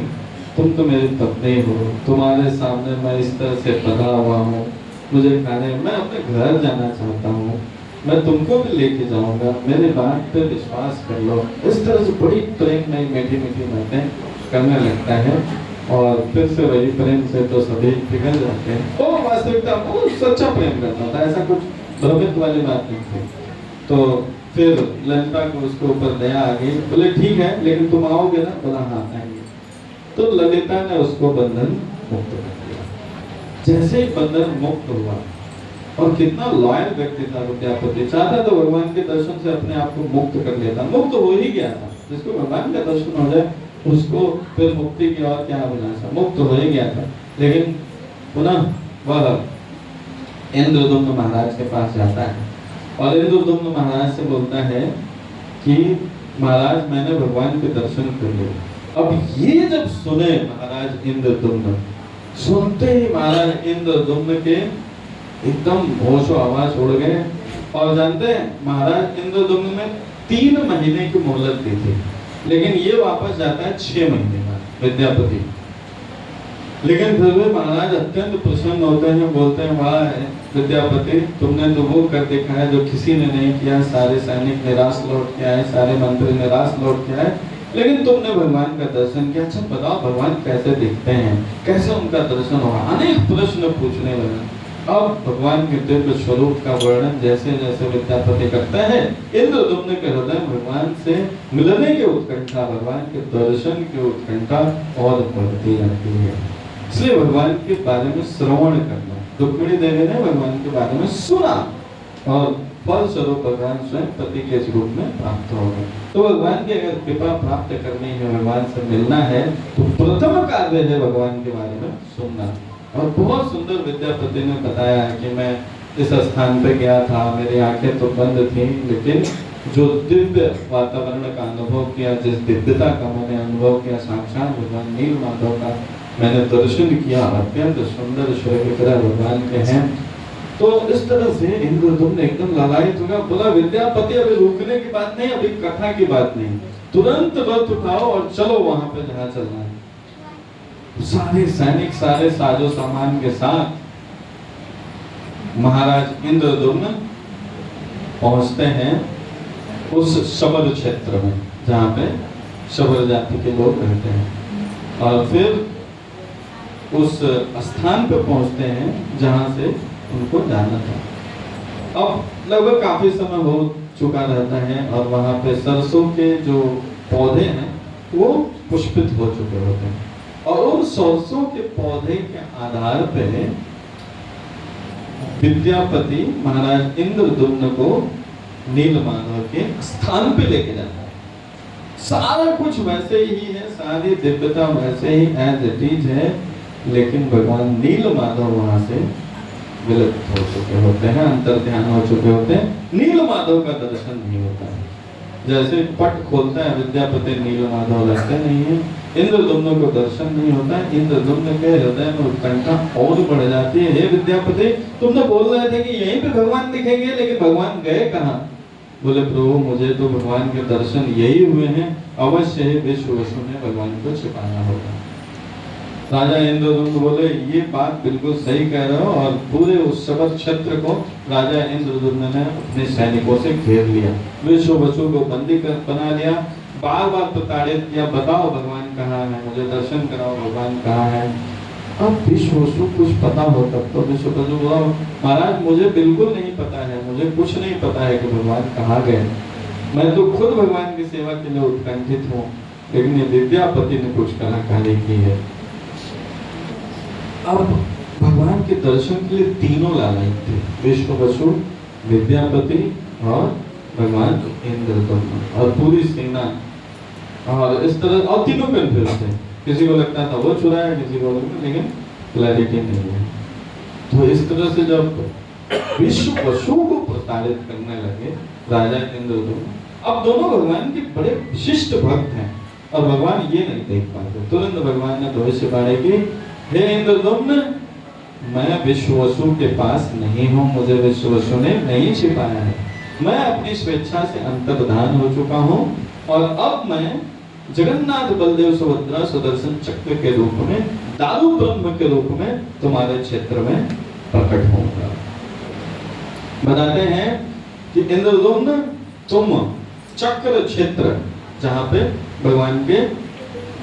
तुम तो मेरी पत्नी हो, तुम्हारे सामने मैं इस तरह से बधा हुआ हूँ, मुझे खाने, मैं अपने घर जाना चाहता हूँ, मैं तुमको भी लेके जाऊंगा, मेरी बात पे विश्वास कर लो। इस तरह से बड़ी प्रेम में मीठी मीठी बातें करने लगता है, और फिर से वही प्रेम से तो सभी पिघल जाते हैं। वो वास्तविकता वो सच्चा प्रेम करता था, ऐसा कुछ भ्रमित वाली बात नहीं थी। तो फिर ललिता को उसके ऊपर दया आ गई। बोले ठीक है, लेकिन तुम आओगे ना? बोला हाँ आएंगे। तो ललिता ने उसको बंधन मुक्त कर दिया। जैसे ही बंधन मुक्त हुआ, और कितना लॉयल व्यक्ति था विद्यापति, चाहता तो भगवान के दर्शन से अपने आप को मुक्त कर लेता, मुक्त हो ही गया था। जिसको भगवान का दर्शन हो जाए उसको फिर मुक्ति की और क्या अभिलाषा, मुक्त हो ही गया था। लेकिन पुनः वह इंद्रदुम्न महाराज के पास जाता है, और इंद्रदुम्न महाराज से बोलता है कि महाराज मैंने भगवान के दर्शन कर लिए। अब ये जब सुने महाराज इंद्रदुम्न, सुनते ही महाराज इंद्रदुम्न के एकदम होशो आवाज उड़ गए। और जानते हैं महाराज इंद्रदुम्न ने 3 महीने की मोहलत दी थी, लेकिन ये वापस जाता है 6 महीने बाद विद्यापति। लेकिन फिर भी महाराज अत्यंत प्रसन्न होते हैं, बोलते हैं वाह विद्यापति, तुमने तो वो कर दिखाया है जो किसी ने नहीं किया। सारे सैनिक निराश लौट के आए, सारे मंत्री निराश लौट के आए, लेकिन तुमने भगवान का दर्शन किया। अच्छा बताओ भगवान कैसे दिखते हैं, कैसे उनका दर्शन होगा? अनेक प्रश्न पूछने लगे। अब भगवान के दिव्य स्वरूप का वर्णन जैसे जैसे विद्यापति करता है, इंद्रदुम्न के हृदय भगवान से मिलने की उत्कंठा, भगवान के दर्शन की उत्कंठा और बढ़ती जाती है। इसलिए भगवान के बारे में श्रवण करना, रुक्मिणी देवी ने भगवान के बारे में सुना, और फल स्वरूप भगवान स्वयं पति के रूप में प्राप्त हो गए। तो भगवान की अगर कृपा प्राप्त करनी है, भगवान से मिलना है, तो प्रथम कार्य है भगवान के बारे में सुनना। और बहुत सुंदर विद्यापति ने बताया है कि मैं इस स्थान पे गया था, मेरी आंखें तो बंद थी, लेकिन जो दिव्य वातावरण का अनुभव किया, जिस दिव्यता का मैंने अनुभव किया, साक्षात भगवान नील माधव का मैंने दर्शन किया, अत्यंत सुंदर श्री विग्रह भगवान के हैं। तो इस तरह से इंद्रदुम्न एकदम लालायित हो गया। बोला विद्यापति अभी रुकने की बात नहीं, अभी कथा की बात नहीं, तुरंत रथ उठाओ और चलो वहां पे जहाँ चलना है। सारे सैनिक सारे साजो सामान के साथ महाराज इंद्रद्युम्न पहुंचते हैं उस शबर क्षेत्र में जहाँ पे शबर जाति के लोग रहते हैं, और फिर उस स्थान पे पहुंचते हैं जहाँ से उनको जाना था। अब लगभग काफी समय हो चुका रहता है और वहाँ पे सरसों के जो पौधे हैं वो पुष्पित हो चुके होते हैं, और उन सरसों के पौधे के आधार पे विद्यापति महाराज इंद्रद्युम्न को नीलमाधव के स्थान पे लेके जाता है। सारा कुछ वैसे ही है, सारी दिव्यता वैसे ही एज इट इज है, लेकिन भगवान नीलमाधव वहां से विलुप्त हो चुके होते हैं, अंतर ध्यान हो चुके होते हैं, नीलमाधव का दर्शन नहीं होता है। जैसे पट खोलता है विद्यापति, नीलमाधव रहते नहीं है, इंद्रद्युम्न को दर्शन नहीं होता है। इंद्रद्युम्न के हृदय में उत्कंठा और बढ़ जाती है। हे विद्यापति, तुमने बोल रहे थे कि यहीं पे भगवान दिखेंगे, लेकिन भगवान गए कहाँ? बोले प्रभु मुझे तो भगवान के दर्शन यही हुए हैं, अवश्य ही विश्ववसु ने भगवान को छिपाया होगा। राजा इंद्रद्युम्न बोले ये बात बिल्कुल सही कह रहे हो, और पूरे उस शबर क्षेत्र को राजा इंद्रद्युम्न ने अपने सैनिकों से घेर लिया, विश्ववसु को बंदी कर बना लिया, बार बार प्रताड़ित किया, बताओ भगवान कहाँ है, मुझे दर्शन कराओ, भगवान कहाँ है। अब विश्ववसु कुछ पता हो तब तो विश्ववसु बोला महाराज मुझे बिल्कुल नहीं पता है, मुझे कुछ नहीं पता है कि भगवान कहाँ गए, मैं तो खुद भगवान की सेवा के लिए उत्कंठित हूँ, लेकिन ये विद्यापति ने कुछ कलाकारी की है। अब भगवान के दर्शन के लिए तीनों लालायित थे, विश्ववसु, विद्यापति और भगवान इंद्रद्युम्न और पूरी सेना, और इस तरह, और तीनों कंफ्यूज थे, किसी को लगता था वो चुराया, किसी को लगता, लेकिन क्लैरिटी नहीं है। तो इस तरह से जब विश्ववसु को प्रताड़ित करने लगे राजा इंद्रद्युम्न, अब दोनों भगवान के बड़े विशिष्ट भक्त हैं और भगवान ये नहीं देख पाते, तुरंत भगवान ने भविष्यवाणी की, हे इंद्रद्युम्न मैं विश्ववसु के पास नहीं हूँ, मुझे विश्ववसु ने नहीं छिपाया है, मैं अपनी स्वेच्छा से अंतर्धान हो चुका हूँ, और अब मैं जगन्नाथ बलदेव सुभद्रा सुदर्शन चक्र के रूप में, दारू ब्रह्म के रूप में तुम्हारे क्षेत्र में प्रकट होऊंगा। बताते हैं कि इंद्रद्युम्न तुम चक्र क्षेत्र, जहाँ पे भगवान के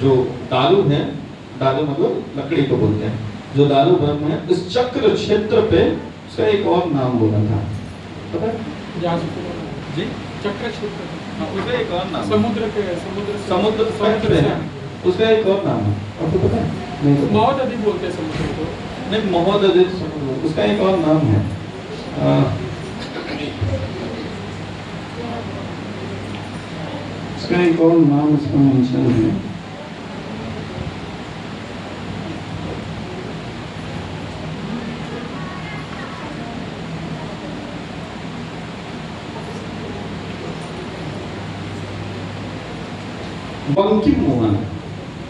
जो दारू है, दारू मतलब लकड़ी को बोलते हैं, जो दारू ब्रह्म है, इस चक्र क्षेत्र पे उसका एक और नाम बोला था, पता है? जी चक्र क्षेत्र, उसका एक और नाम, समुद्र के समुद्र तट है, उसका एक और नाम है, आपको पता है? महोदधि बोलते हैं समुद्र को। नहीं, महोदधि, उसका एक और नाम है, उसका एक और नाम इसमें मेंशन है, बंकिम मोहन,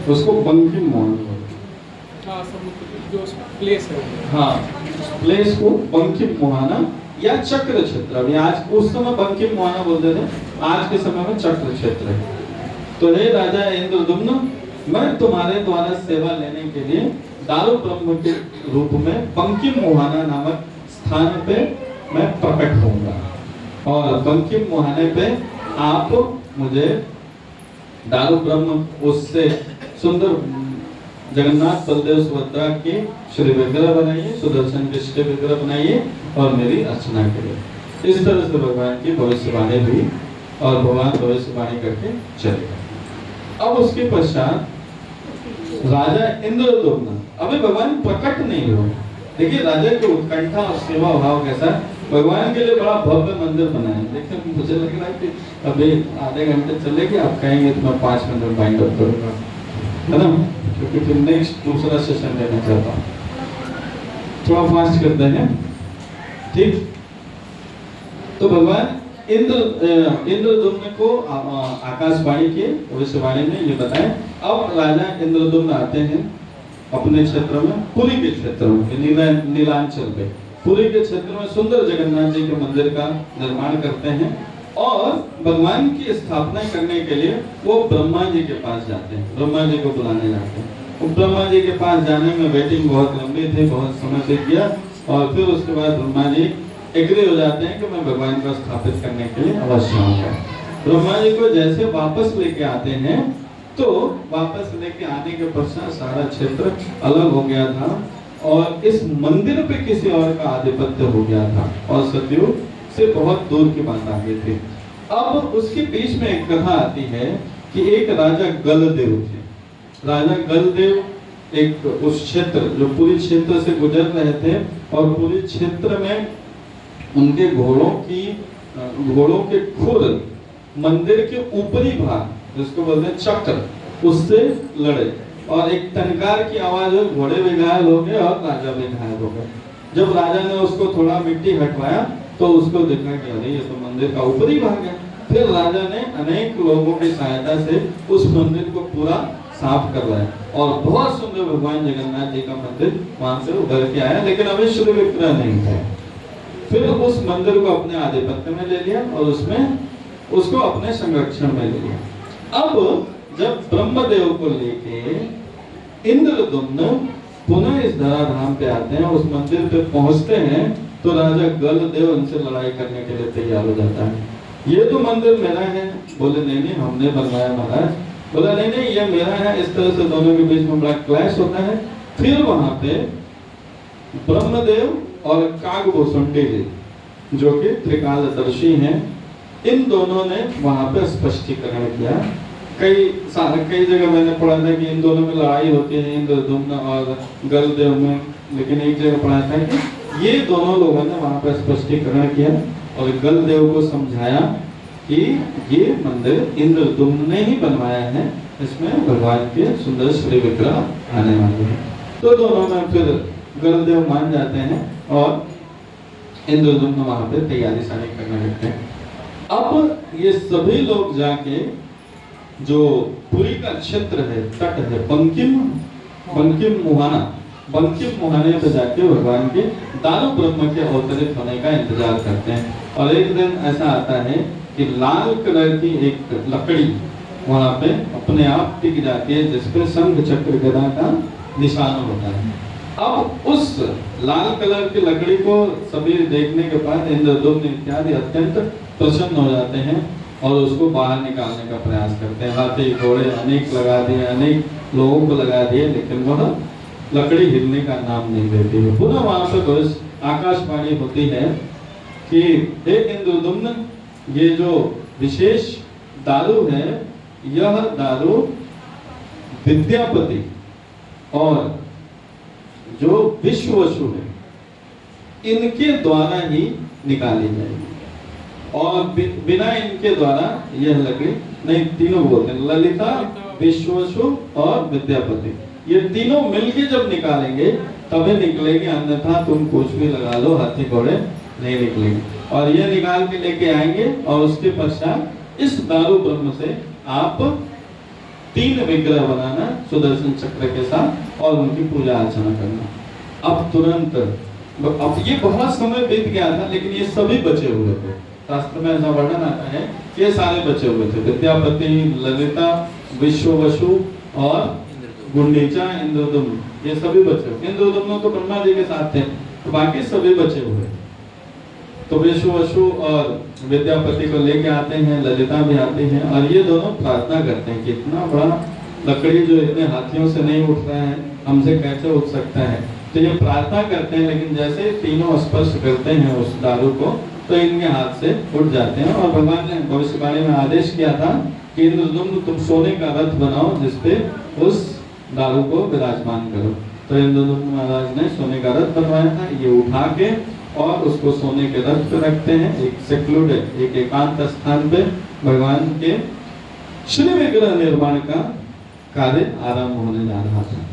उसको बंकिम मोहन बोलते हैं। हाँ, समुद्र जो प्लेस है, हाँ, प्लेस को बंकिम मोहना या चक्र क्षेत्र, अभी आज उस समय बंकिम मोहना बोलते थे, आज के समय में चक्र क्षेत्र है। तो हे राजा इंद्रद्युम्न, मैं तुम्हारे द्वारा सेवा लेने के लिए दारू ब्रह्म के रूप में बंकिम मोहना नामक स्थान पे मैं प्रकट होऊंगा, और बंकिम मोहने पे आप मुझे दारू ब्रह्म उससे सुंदर जगन्नाथ बलदेव सुभद्रा के श्री विग्रह बनाइए, सुदर्शन के श्री विग्रह बनाइए और मेरी अर्चना करिए। इस तरह से भगवान की भविष्यवाणी हुई और भगवान भविष्यवाणी करके चले गए। अब उसके पश्चात राजा इंद्रद्युम्न, अभी भगवान प्रकट नहीं हुए, देखिए राजा की उत्कंठा और सेवा भाव कैसा, भगवान के लिए बड़ा भव्य मंदिर बनाया। देखिए मुझे लग रहा है कि अभी आधे घंटे चलेगी, आप कहेंगे तो मैं 5 मिनट में बाइंड अप करूंगा, है ना, क्योंकि फिर नेक्स्ट दूसरा सेशन लेना चाहता हूँ, थोड़ा फास्ट करते हैं, ठीक। तो भगवान इंद्रद्युम्न को आकाशवाणी के भविष्यवाणी में ये बताएं। अब राजा इंद्रद्युम्न आते हैं अपने क्षेत्र में, पुरी के क्षेत्र में, नीलांचल पे, पुरी के क्षेत्र में सुंदर जगन्नाथ जी के मंदिर का निर्माण करते हैं, और भगवान की स्थापना करने के लिए वो ब्रह्मा जी के पास जाते हैं, ब्रह्मा जी को बुलाने जाते हैं। ब्रह्मा जी के पास जाने में वेटिंग बहुत लंबी थी, बहुत समय से किया और फिर उसके बाद ब्रह्मा जी एग्री हो जाते हैं कि मैं भगवान को स्थापित करने के लिए अवश्य आऊंगा। ब्रह्मा जी को जैसे वापस लेके आते हैं तो वापस लेके आने के पश्चात सारा क्षेत्र अलग हो गया था और इस मंदिर पे किसी और का आधिपत्य हो गया था और सतयुग से बहुत दूर की बात आ गई थी। अब उसके बीच में एक कथा आती है कि एक राजा गलदेव थे। राजा गलदेव एक उस क्षेत्र जो पूरी क्षेत्र से गुजर रहे थे और पूरी क्षेत्र में उनके घोड़ों के खुर मंदिर के ऊपरी भाग जिसको बोलते हैं चक्र उससे लड़े और एक टनकार की आवाज हुई, घोड़े भी घायल हो गए और राजा भी घायल हो गए। जब राजा ने उसको थोड़ा मिट्टी हटवाया तो उसको देखा कि अरे ये तो मंदिर का ऊपरी भाग है। फिर राजा ने अनेक लोगों की सहायता से उस मंदिर को पूरा साफ करवाया और बहुत सुंदर भगवान जगन्नाथ जी का मंदिर वहां से उभर के आया, लेकिन अभी श्री विग्रह नहीं था। फिर उस मंदिर को अपने आधिपत्य में ले लिया और उसमें उसको अपने संरक्षण में ले लिया। अब जब ब्रह्मदेव को लेके इंद्रदुम्न पुनः इस धराधाम पे आते हैं, उस मंदिर पे पहुंचते हैं तो राजा गलदेव उनसे लड़ाई करने के लिए तैयार हो जाता है। ये तो मंदिर मेरा है। बोले नहीं नहीं हमने बनवाया महाराज। बोला नहीं नहीं ये मेरा है। इस तरह से दोनों के बीच में बड़ा क्लैश होता है। फिर वहां पे ब्रह्मदेव और कागभूषुंडी जी जो कि त्रिकालदर्शी हैं, इन दोनों ने वहां पे स्पष्टीकरण किया। कई जगह मैंने पढ़ा था कि इन दोनों में लड़ाई होती है, इंद्रदुम्न और गलदेव में, लेकिन एक जगह पढ़ा था कि ये दोनों लोगों ने वहां पे स्पष्टीकरण किया और गलदेव को समझाया कि ये मंदिर इंद्रदुम्न ने ही बनवाया है, इसमें भगवान के सुंदर श्री विग्रह आने वाले हैं। तो दोनों में फिर गलदेव मान जाते हैं और इंद्रदुम्न वहां पे तैयारी सारी करने लगते हैं। अब ये सभी लोग जाके जो पुरी का क्षेत्र है, तट है, बंकिम मुहाने पे जाके भगवान के दारू ब्रह्म के अवतरित होने का इंतजार करते हैं। और एक दिन ऐसा आता है कि लाल कलर की एक लकड़ी वहां पे अपने आप टिक जाती है जिसपे शंख चक्र गदा का निशान होता है। अब उस लाल कलर की लकड़ी को सभी देखने के बाद इंद्रदुम्न इत्यादि अत्यंत प्रसन्न हो जाते हैं और उसको बाहर निकालने का प्रयास करते हैं। हाथी घोड़े अनेक लगा दिए, अनेक लोगों को लगा दिए, लेकिन वह लकड़ी हिलने का नाम नहीं लेती है। पुनः वहां पर बस आकाशवाणी होती है कि हे इंद्रदुम्न, ये जो विशेष दारू है यह दारू विद्यापति और जो विश्ववसु है इनके द्वारा ही निकाली जाएगी और बिना इनके द्वारा यह लकड़ी नहीं। तीनों बोलते हैं, ललिता, विश्ववसु और विद्यापति, ये तीनों मिलके जब निकालेंगे तभी निकलेगी, अन्यथा तुम कुछ भी लगा लो हाथी घोड़े नहीं निकलेंगे। और ये निकाल के लेके आएंगे और उसके पश्चात इस दारू ब्रह्म से आप 3 विग्रह बनाना सुदर्शन चक्र के साथ और उनकी पूजा अर्चना करना। अब तुरंत, अब ये बहुत समय बीत गया था लेकिन ये सभी बचे हुए थे। शास्त्र में ऐसा वर्णन आता है कि ये सारे बचे हुए थे, विद्यापति, ललिता, विश्ववसु और गुंडीचा, इंद्रदुम्न, ये सभी बचे हुए। इंद्रदुम्न तो ब्रह्मा जी के साथ थे, तो बाकी सभी बचे हुए। तो विश्ववसु और विद्यापति को लेके आते हैं, ललिता भी आती हैं और ये दोनों प्रार्थना करते हैं कि इतना बड़ा लकड़ी जो इतने हाथियों से नहीं उठ रहा है, हमसे कैसे उठ सकता है। तो ये प्रार्थना करते हैं, लेकिन जैसे तीनों स्पर्श करते हैं उस दारू को तो इनके हाथ से उठ जाते हैं। और भगवान ने भविष्यवाणी में आदेश किया था कि इंद्रदुम्न तुम सोने का रथ बनाओ जिसपे उस दारू को विराजमान करो। तो इंद्रदुम्न महाराज ने सोने का रथ बनवाया था, ये उठा के और उसको सोने के रथ पे रखते हैं, एक सेक्लूडेड, एक एकांत स्थान पे भगवान के श्री विग्रह निर्माण का कार्य आरंभ होने जा रहा था।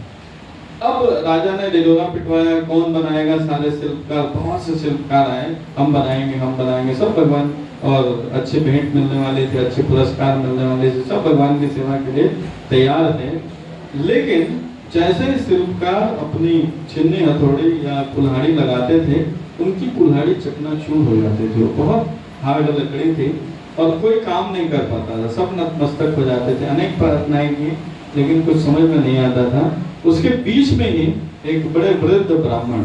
अब राजा ने ढिढोरा पिटवाया, कौन बनाएगा, सारे शिल्पकार, बहुत से शिल्पकार आए, हम बनाएंगे, सब भगवान, और अच्छे भेंट मिलने वाले थे, अच्छे पुरस्कार मिलने वाले थे, सब भगवान की सेवा के लिए तैयार थे। लेकिन जैसे ही शिल्पकार अपनी छिन्नी हथौड़ी या कुल्हाड़ी लगाते थे, उनकी कुल्हाड़ी चकनाचूर हो जाती थी। वो बहुत हार्ड लकड़ी थी और कोई काम नहीं कर पाता था, सब नतमस्तक हो जाते थे। अनेक प्रार्थनाएं की लेकिन कुछ समझ में नहीं आता था। उसके बीच में ही एक बड़े वृद्ध ब्राह्मण,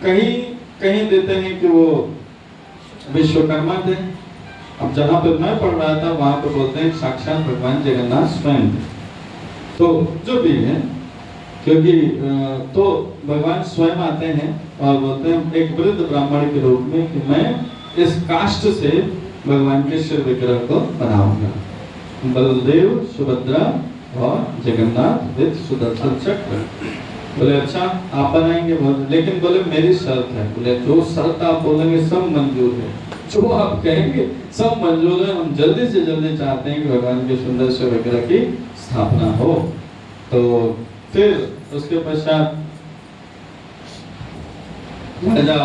कहीं कहीं देते हैं कि वो विश्वकर्मा थे। अब जहाँ पे मैं पढ़ रहा था वहां पे बोलते हैं साक्षात भगवान जगन्नाथ स्वयं थे। तो जो भी है, क्योंकि तो भगवान स्वयं आते हैं और बोलते हैं एक वृद्ध ब्राह्मण के रूप में कि मैं इस काष्ठ से भगवान के शिव विग्रह को बनाऊंगा। बलदेव, सुभद्रा और जगन्नाथ विद सुदर्शन चक्र। बोले अच्छा आप बनाएंगे, बोले लेकिन बोले मेरी शर्त है। बोले जो शर्त आप बोलेंगे सब मंजूर है, जो आप कहेंगे सब मंजूर है। हम जल्दी से जल्दी चाहते हैं कि भगवान के सुंदर शिव विग्रह की स्थापना हो। तो फिर उसके पश्चात राजा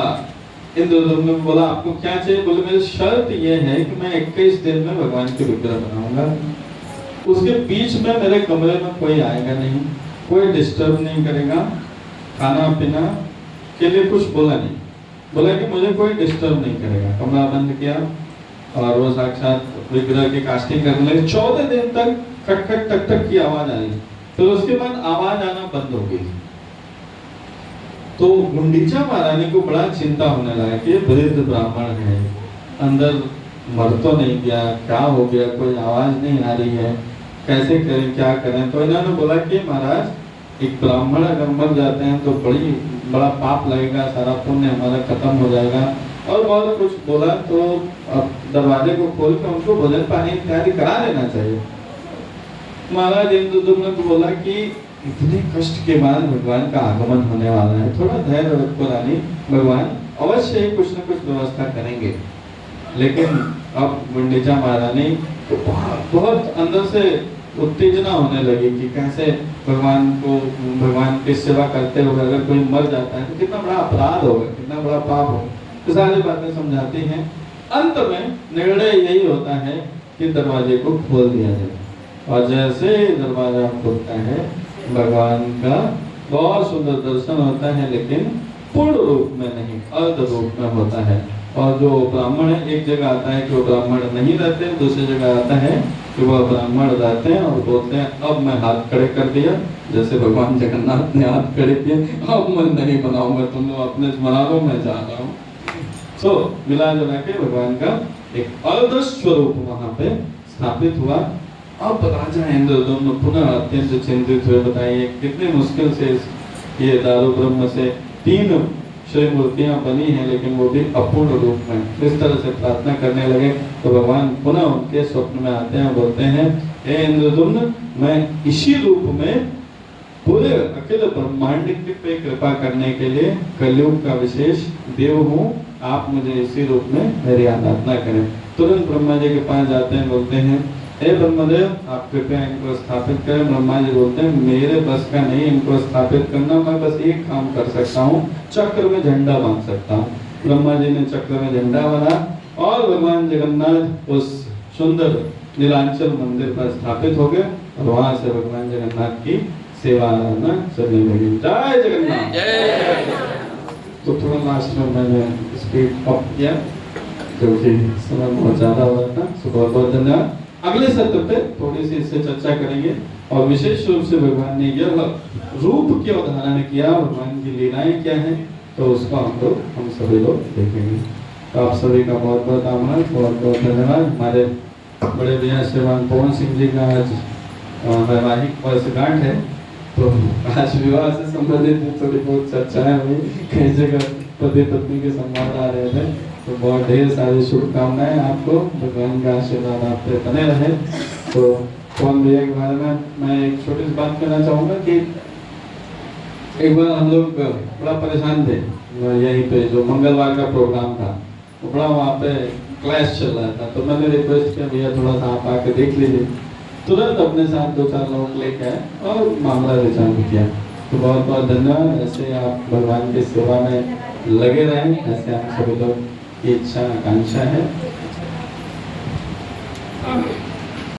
इंद्रदम्न ने बोला आपको क्या चाहिए? बोले मेरी शर्त यह है कि मैं 21 दिन में भगवान के विग्रह बनाऊंगा। उसके बीच में मेरे कमरे में कोई आएगा नहीं, कोई डिस्टर्ब नहीं करेगा, खाना पीना के लिए कुछ बोला नहीं। बोला कि मुझे कोई डिस्टर्ब नहीं करेगा। कमरा बंद किया और वो साक्षात विग्रह की कास्टिंग करने लगे। 14 दिन तक खट खट टक टक की आवाज आई, फिर उसके बाद आवाज आना बंद हो गई। तो गुंडीचा महारानी को बड़ा चिंता होने लगा कि वृद्ध ब्राह्मण है, अंदर मर तो नहीं गया, क्या हो गया, कोई आवाज नहीं आ रही है, कैसे करें, क्या करें? तो इन्होंने बोला कि महाराज एक ब्राह्मण अगर मर जाते हैं तो बड़ा पाप लगेगा, सारा पुण्य हमारा खत्म हो जाएगा। और बहुत कुछ बोला। तो अब दरवाजे को खोल कर उनको भोजन पानी इत्यादि करा देना चाहिए। महाराज इंद्रदम्न को बोला कि इतने कष्ट के बाद भगवान का आगमन होने वाला है, थोड़ा धैर्य रखो रानी, भगवान अवश्य ही कुछ न कुछ व्यवस्था करेंगे। लेकिन अब गुंडीचा महारानी तो बहुत अंदर से उत्तेजना होने लगी कि कैसे भगवान की सेवा करते हुए अगर कोई मर जाता है तो कितना बड़ा अपराध होगा, कितना बड़ा पाप होगा। तो सारी बातें समझाती हैं। अंत में निर्णय यही होता है कि दरवाजे को खोल दिया जाए। और जैसे ही दरवाजा खुलता है भगवान का बहुत सुंदर दर्शन होता है, लेकिन पूर्ण रूप में नहीं, अर्ध रूप में होता है। और जो ब्राह्मण है, एक जगह आता है कि वो ब्राह्मण नहीं रहते, दूसरी जगह आता है कि वह ब्राह्मण रहते हैं और बोलते हैं अब मैं हाथ खड़े कर दिया, जैसे भगवान जगन्नाथ ने हाथ खड़े किए, अब मैं नहीं बनाऊंगा, तुम लोग अपने से बना लो, मैं जा रहा हूँ। सो मिला जुला के भगवान का एक अर्ध स्वरूप वहां पे स्थापित हुआ। अब राजा इंद्रदम्न पुनः अत्यंत चिंतित हुए। बताइए कितने मुश्किल से ये दारू ब्रह्म से 3 शिव मूर्तियां बनी हैं, लेकिन वो भी अपूर्ण रूप में। इस तरह से प्रार्थना करने लगे तो भगवान पुनः उनके स्वप्न में आते हैं, बोलते हैं हे इंद्रदम्न, मैं इसी रूप में पूरे अखिल ब्रह्मांड पे कृपा करने के लिए कलयुग का विशेष देव हूँ, आप मुझे इसी रूप में मेरी आराधना करें। तुरंत ब्रह्मा जी के पास जाते हैं, बोलते हैं हे ब्रह्मदेव, आप कृपया इनको स्थापित करें। ब्रह्मा जी बोलते हैं मेरे बस का नहीं इनको स्थापित करना, मैं बस एक काम कर सकता हूँ, चक्र में झंडा बांध सकता हूँ। ब्रह्मा जी ने चक्र में झंडा बना और भगवान जगन्नाथ उस सुंदर नीलांचल मंदिर पर स्थापित हो गए और वहां से भगवान जगन्नाथ की सेवा आराधना चलने लगी। जय जगन्नाथ। तो थोड़ा लास्ट में मैंने स्पीड अप किया क्योंकि समय बहुत ज्यादा हो रहा था। बहुत बहुत धन्यवाद। अगले सत्र पे थोड़ी सी इससे चर्चा करेंगे और विशेष रूप से भगवान ने यह रूप क्यों धारण किया, भगवान की लीलाएं क्या हैं, तो उसको हम सभी लोग देखेंगे। तो आप सभी का बहुत बहुत आभार, बहुत बहुत धन्यवाद। हमारे बड़े भैया श्रीमान पवन सिंह जी का आज वैवाहिक वर्षगांठ है, तो आज विवाह से संबंधित थोड़ी बहुत चर्चाएं हुई, कई जगह पति पत्नी के संवाद आ रहे थे। तो बहुत ढेर सारी शुभकामनाएं आपको, भगवान का आशीर्वाद आप पे बने रहे। तो पवन भैया के बारे में मैं एक छोटी सी बात कहना चाहूँगा कि एक बार हम लोग बड़ा परेशान थे, यहीं पे जो मंगलवार का प्रोग्राम था वो बड़ा वहाँ पे क्लैश चल रहा था। तो मैंने रिक्वेस्ट किया भैया थोड़ा सा आप आके देख लीजिए। तुरंत अपने साथ 2-4 लोग लेके आए और मामला विचार किया। तो बहुत बहुत धन्यवाद। ऐसे आप भगवान की सेवा में लगे रहें, ऐसे हम सभी लोग की इच्छा आकांक्षा है।